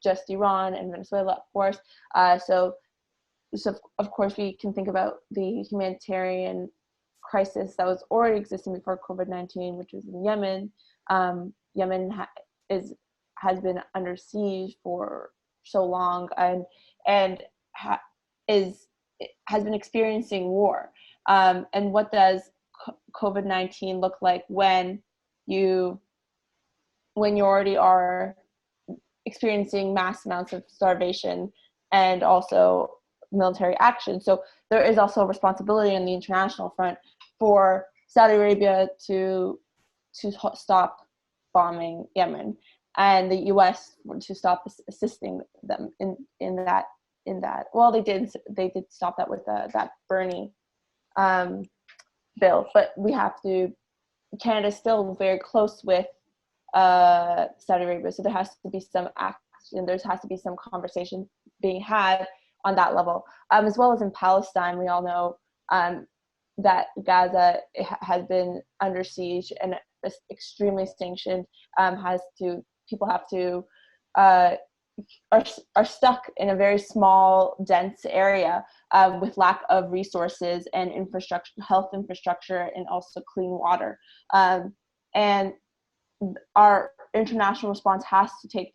just Iran and Venezuela, of course. So of course we can think about the humanitarian crisis that was already existing before COVID-19, which was in Yemen. Yemen has been under siege for so long and has been experiencing war. And what does COVID-19 look like when you already are experiencing mass amounts of starvation and also military action? So there is also a responsibility on the international front for Saudi Arabia to stop bombing Yemen, and the U.S. to stop assisting them in that. Well, they did stop that with that Bernie bill, but Canada's still very close with Saudi Arabia, so there has to be some action, there has to be some conversation being had on that level, as well as in Palestine. We all know that Gaza has been under siege and extremely sanctioned. People have to are stuck in a very small, dense area with lack of resources and infrastructure, health infrastructure, and also clean water. And our international response has to take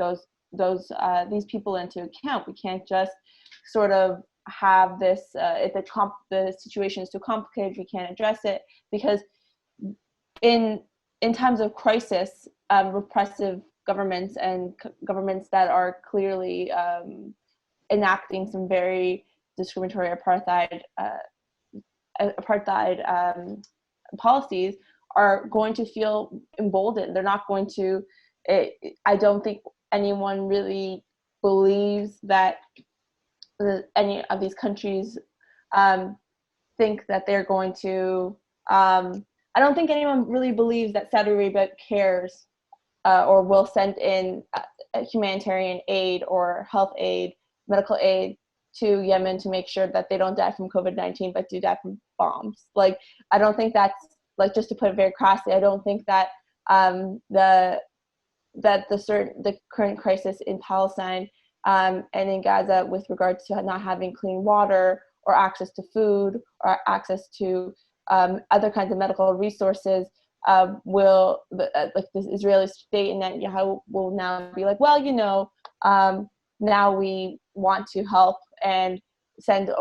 these people into account. We can't just sort of have this, if the situation is too complicated, we can't address it, because in times of crisis, repressive governments and governments that are clearly enacting some very discriminatory apartheid policies are going to feel emboldened. They're not going to, I don't think anyone really believes that any of these countries think that they're going to, I don't think anyone really believes that Saudi Arabia cares or will send in humanitarian aid or health aid, medical aid to Yemen to make sure that they don't die from COVID-19, but do die from bombs. Like, I don't think that's, like, just to put it very crassly, I don't think that the current crisis in Palestine and in Gaza with regards to not having clean water or access to food or access to other kinds of medical resources will, like this Israeli state and Netanyahu will now be like, well, now we want to help and send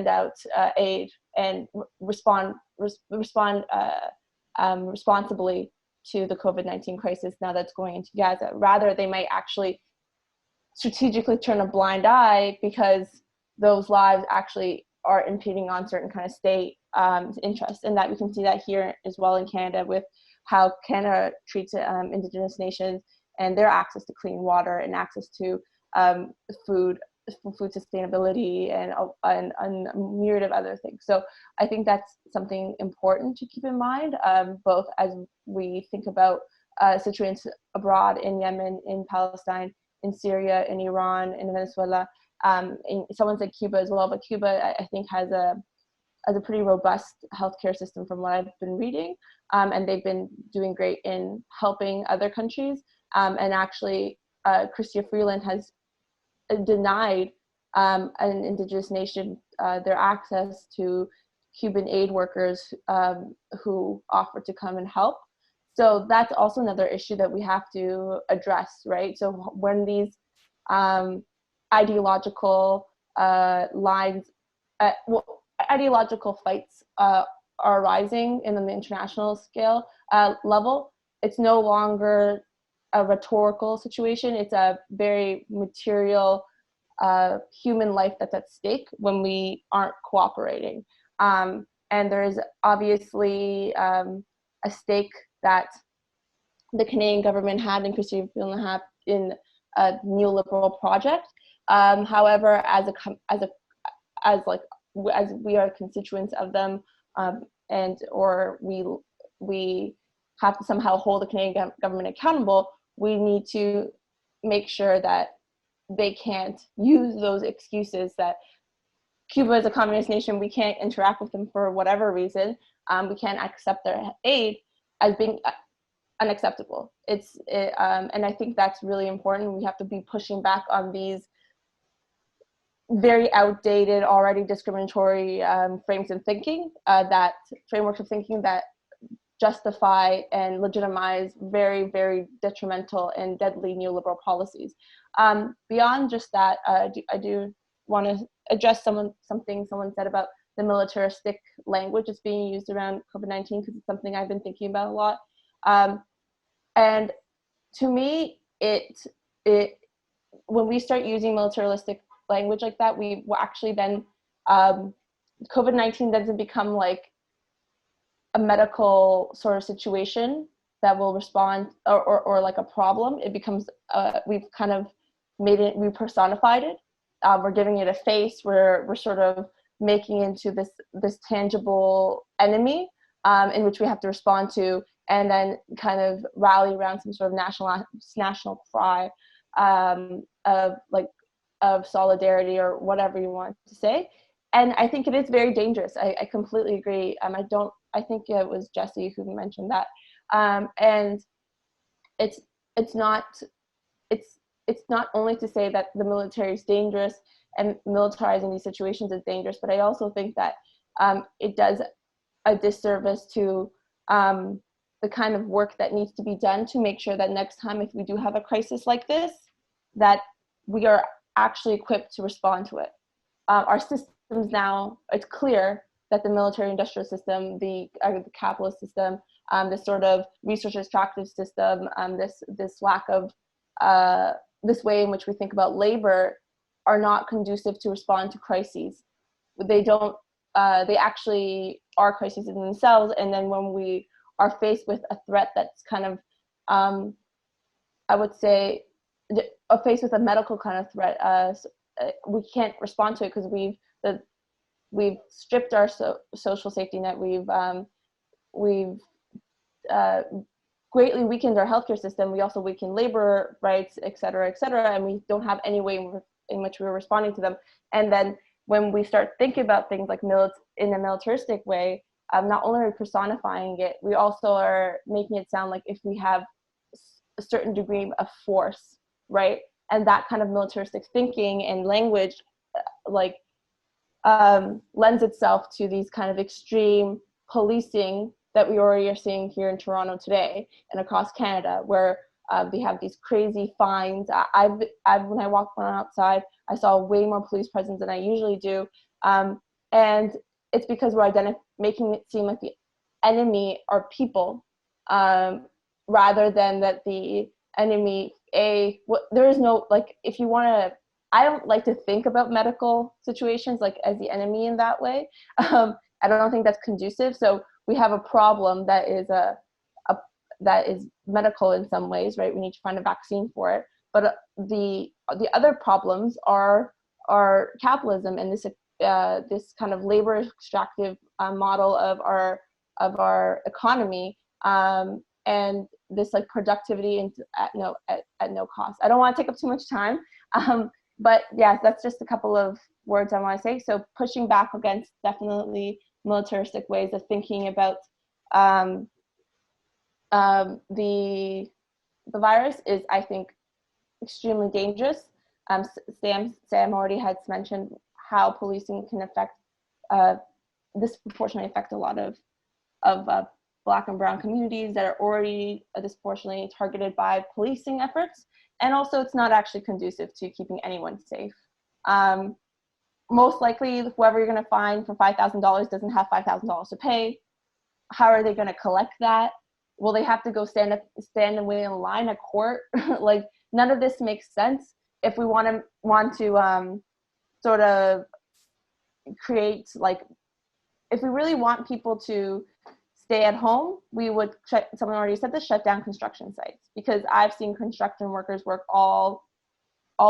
out aid and respond responsibly to the COVID-19 crisis now that's going into Gaza. Rather, they might actually strategically turn a blind eye because those lives actually are impeding on certain kind of state interests, and that we can see that here as well in Canada with how Canada treats Indigenous nations and their access to clean water and access to food sustainability and a myriad of other things. So I think that's something important to keep in mind, both as we think about situations abroad in Yemen, in Palestine, in Syria, in Iran, in Venezuela. Someone said Cuba as well, but Cuba, I think, has a pretty robust healthcare system from what I've been reading, and they've been doing great in helping other countries. And actually, Chrystia Freeland has denied an indigenous nation their access to Cuban aid workers who offer to come and help. So that's also another issue that we have to address, right? So when these ideological lines, ideological fights are arising in the international scale level, it's no longer a rhetorical situation. It's a very material human life that's at stake when we aren't cooperating. And there is obviously a stake that the Canadian government had and Chrystia Freeland had in a neoliberal project. However, as we are constituents of them, or we have to somehow hold the Canadian government accountable, we need to make sure that they can't use those excuses that Cuba is a communist nation, we can't interact with them for whatever reason, we can't accept their aid, as being unacceptable. And I think that's really important. We have to be pushing back on these very outdated, already discriminatory frameworks of thinking that justify and legitimize very, very detrimental and deadly neoliberal policies. Beyond just that, I do want to address something someone said about the militaristic language that's being used around COVID-19, because it's something I've been thinking about a lot. And to me, when we start using militaristic language like that, we will actually then, COVID-19 doesn't become like a medical sort of situation that will respond or like a problem. It becomes, we've kind of made it, we personified it. We're giving it a face. We're sort of making into this tangible enemy in which we have to respond to, and then kind of rally around some sort of national cry of solidarity or whatever you want to say. And I think it is very dangerous. I completely agree. I think it was Jesse who mentioned that. And it's not only to say that the military is dangerous and militarizing these situations is dangerous, but I also think that it does a disservice to the kind of work that needs to be done to make sure that next time, if we do have a crisis like this, that we are actually equipped to respond to it. Our systems now, it's clear that the military-industrial system, the capitalist system, this sort of research extractive system, this lack of this way in which we think about labor are not conducive to respond to crises. They don't. They actually are crises in themselves. And then when we are faced with a threat that's kind of, I would say, faced with a medical kind of threat, we can't respond to it because we've stripped our social safety net. We've greatly weakened our healthcare system. We also weaken labor rights, et cetera, and we don't have any way in which we're responding to them. And then when we start thinking about things like in a militaristic way, not only are we personifying it, we also are making it sound like if we have a certain degree of force, right? And that kind of militaristic thinking and language, lends itself to these kind of extreme policing that we already are seeing here in Toronto today and across Canada, where they have these crazy fines. When I walked around outside, I saw way more police presence than I usually do. And it's because we're making it seem like the enemy are people, rather than that the enemy, there is no, if you want to, I don't like to think about medical situations as the enemy in that way. I don't think that's conducive. So we have a problem that is that is medical in some ways, right? We need to find a vaccine for it. But the other problems are capitalism and this kind of labor extractive model of our economy, and this like productivity and at no cost. I don't want to take up too much time, but yeah, that's just a couple of words I want to say. So pushing back against definitely militaristic ways of thinking about the virus is, I think, extremely dangerous. Sam already has mentioned how policing can disproportionately affect a lot of Black and Brown communities that are already disproportionately targeted by policing efforts. And also it's not actually conducive to keeping anyone safe. Most likely whoever you're gonna find for $5,000 doesn't have $5,000 to pay. How are they gonna collect that? Will they have to go stand and wait in line at court? Like, none of this makes sense. If we want to sort of create, like, if we really want people to stay at home, we would, someone already said this, shut down construction sites, because I've seen construction workers work all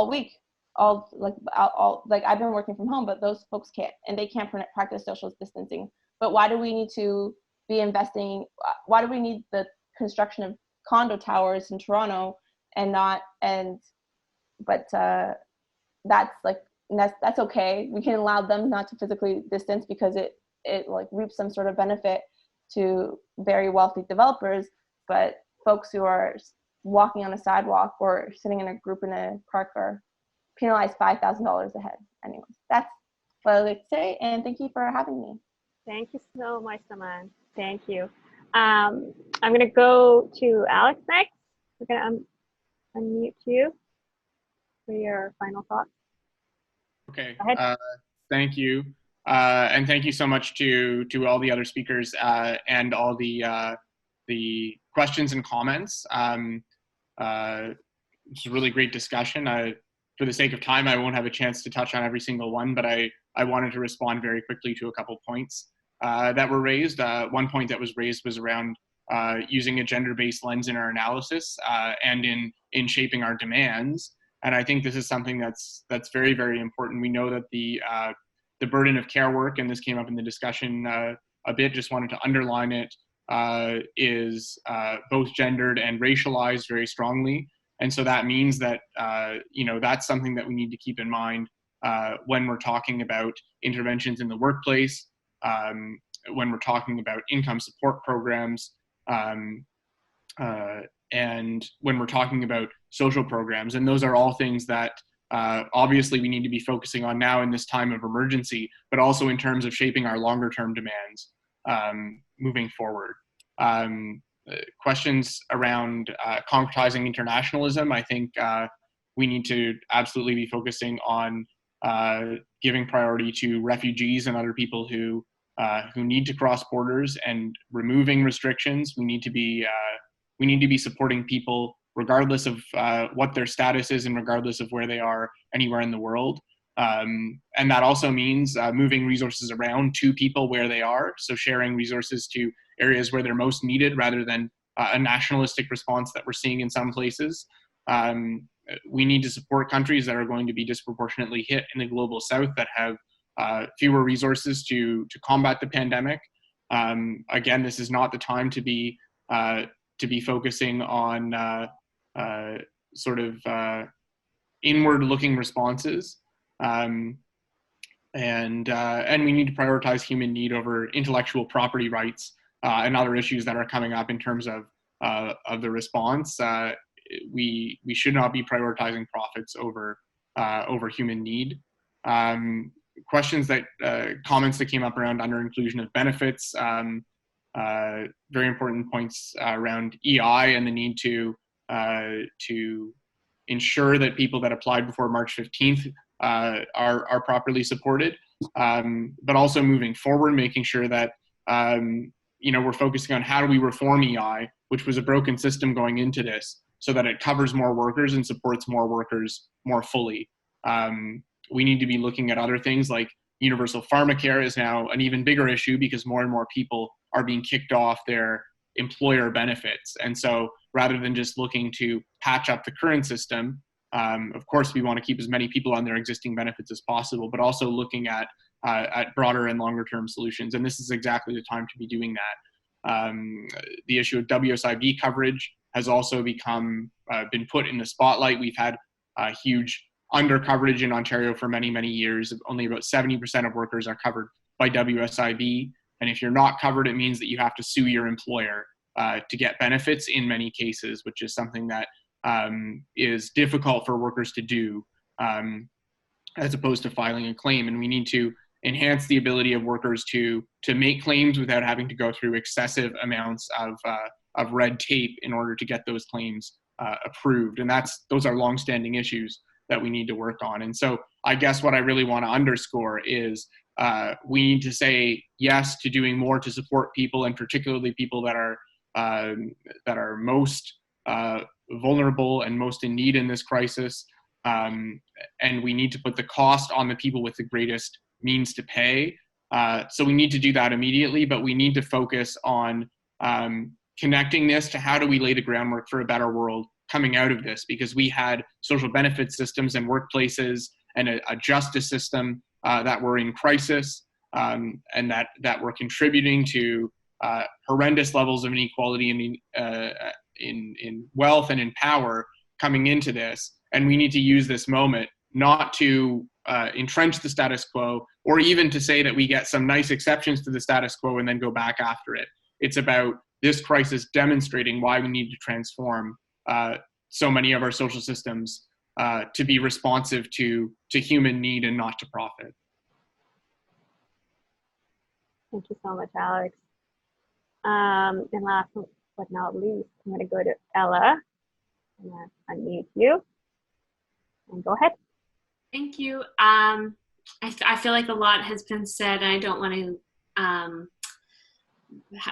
week, like I've been working from home, but those folks can't, and they can't practice social distancing. But why do we need to be investing? Why do we need the construction of condo towers in Toronto and not? But that's okay. We can allow them not to physically distance because it like reaps some sort of benefit to very wealthy developers, but folks who are walking on a sidewalk or sitting in a group in a park are penalized $5,000 a head. Anyways, that's what I'd like to say, and thank you for having me. Thank you so much, Saman. Thank you. I'm going to go to Alex next. We're going to unmute you for your final thoughts. Okay. Thank you. And thank you so much to all the other speakers and all the questions and comments. It's a really great discussion. For the sake of time, I won't have a chance to touch on every single one, but I wanted to respond very quickly to a couple points that were raised. One point that was raised was around using a gender-based lens in our analysis and in shaping our demands. And I think this is something that's very, very important. We know that the burden of care work, and this came up in the discussion a bit, just wanted to underline it, is both gendered and racialized very strongly. And so that means that, that's something that we need to keep in mind when we're talking about interventions in the workplace, when we're talking about income support programs, and when we're talking about social programs. And those are all things that obviously we need to be focusing on now in this time of emergency, but also in terms of shaping our longer term demands moving forward. Questions around concretizing internationalism. I think we need to absolutely be focusing on giving priority to refugees and other people who need to cross borders and removing restrictions. We need to be supporting people regardless of what their status is and regardless of where they are anywhere in the world. And that also means moving resources around to people where they are. So sharing resources to areas where they're most needed rather than a nationalistic response that we're seeing in some places. We need to support countries that are going to be disproportionately hit in the global south that have fewer resources to combat the pandemic. Again, this is not the time to be focusing on sort of inward-looking responses, and we need to prioritize human need over intellectual property rights and other issues that are coming up in terms of the response. We should not be prioritizing profits over human need. Comments that came up around under-inclusion of benefits. Very important points around EI and the need to ensure that people that applied before March 15th are properly supported, but also moving forward, making sure that we're focusing on how do we reform EI, which was a broken system going into this, so that it covers more workers and supports more workers more fully. We need to be looking at other things like universal pharmacare is now an even bigger issue because more and more people are being kicked off their employer benefits. And so rather than just looking to patch up the current system, of course, we want to keep as many people on their existing benefits as possible, but also looking at broader and longer term solutions. And this is exactly the time to be doing that. The issue of WSIB coverage has also been put in the spotlight. We've had huge under-coverage in Ontario for many, many years. Only about 70% of workers are covered by WSIB. And if you're not covered, it means that you have to sue your employer to get benefits in many cases, which is something that is difficult for workers to do as opposed to filing a claim. And we need to enhance the ability of workers to make claims without having to go through excessive amounts of red tape in order to get those claims approved. And those are longstanding issues that we need to work on. And so I guess what I really want to underscore is we need to say yes to doing more to support people, and particularly people that are most vulnerable and most in need in this crisis. And we need to put the cost on the people with the greatest means to pay. So we need to do that immediately, but we need to focus on connecting this to how do we lay the groundwork for a better world coming out of this, because we had social benefit systems and workplaces and a justice system that were in crisis and that were contributing to horrendous levels of inequality in wealth and in power coming into this. And we need to use this moment not to entrench the status quo, or even to say that we get some nice exceptions to the status quo and then go back after it. It's about this crisis demonstrating why we need to transform so many of our social systems to be responsive to human need and not to profit. Thank you so much, Alex. And last but not least, I'm going to go to Ella. I'm going to unmute you. And go ahead. Thank you. I feel like a lot has been said, and I don't want to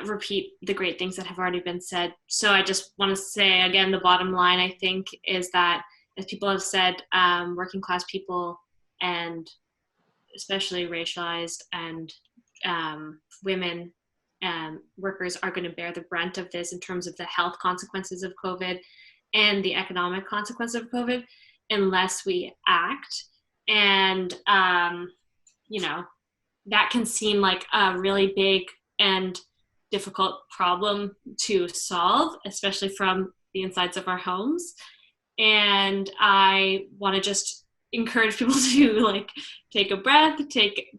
repeat the great things that have already been said. So I just want to say, again, the bottom line, I think, is that, as people have said, working class people, and especially racialized and women workers, are going to bear the brunt of this in terms of the health consequences of COVID and the economic consequences of COVID, unless we act. And, that can seem like a really big and difficult problem to solve, especially from the insides of our homes. And I want to just encourage people to take a breath,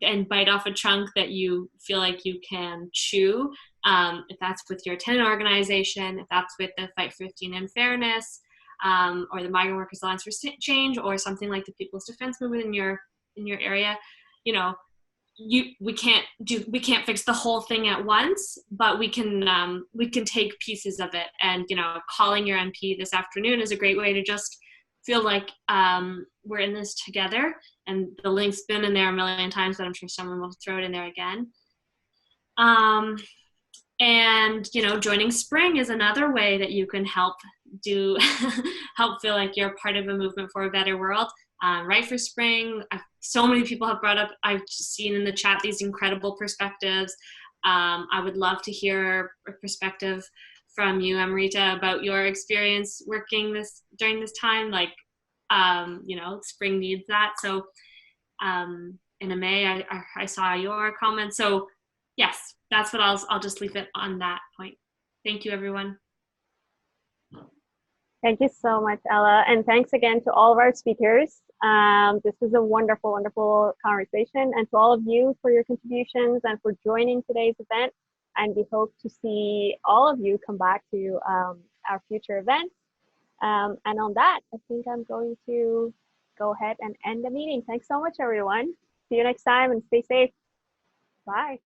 and bite off a chunk that you feel like you can chew. If that's with your tenant organization, if that's with the Fight for 15 and Fairness, or the Migrant Workers Alliance for Change, or something like the People's Defense Movement in your area. We can't fix the whole thing at once, but we can take pieces of it. And calling your MP this afternoon is a great way to just feel like we're in this together. And the link's been in there a million times, but I'm sure someone will throw it in there again. And joining Spring is another way that you can help feel like you're part of a movement for a better world. Right for Spring, so many people have brought up, I've seen in the chat, these incredible perspectives. I would love to hear a perspective from you, Amrita, about your experience working during this time. Spring needs that. So in May, I saw your comment. So yes, that's what I'll just leave it on that point. Thank you, everyone. Thank you so much, Ella. And thanks again to all of our speakers. This was a wonderful, wonderful conversation. And to all of you for your contributions and for joining today's event. And we hope to see all of you come back to our future events. And on that, I think I'm going to go ahead and end the meeting. Thanks so much, everyone. See you next time and stay safe. Bye.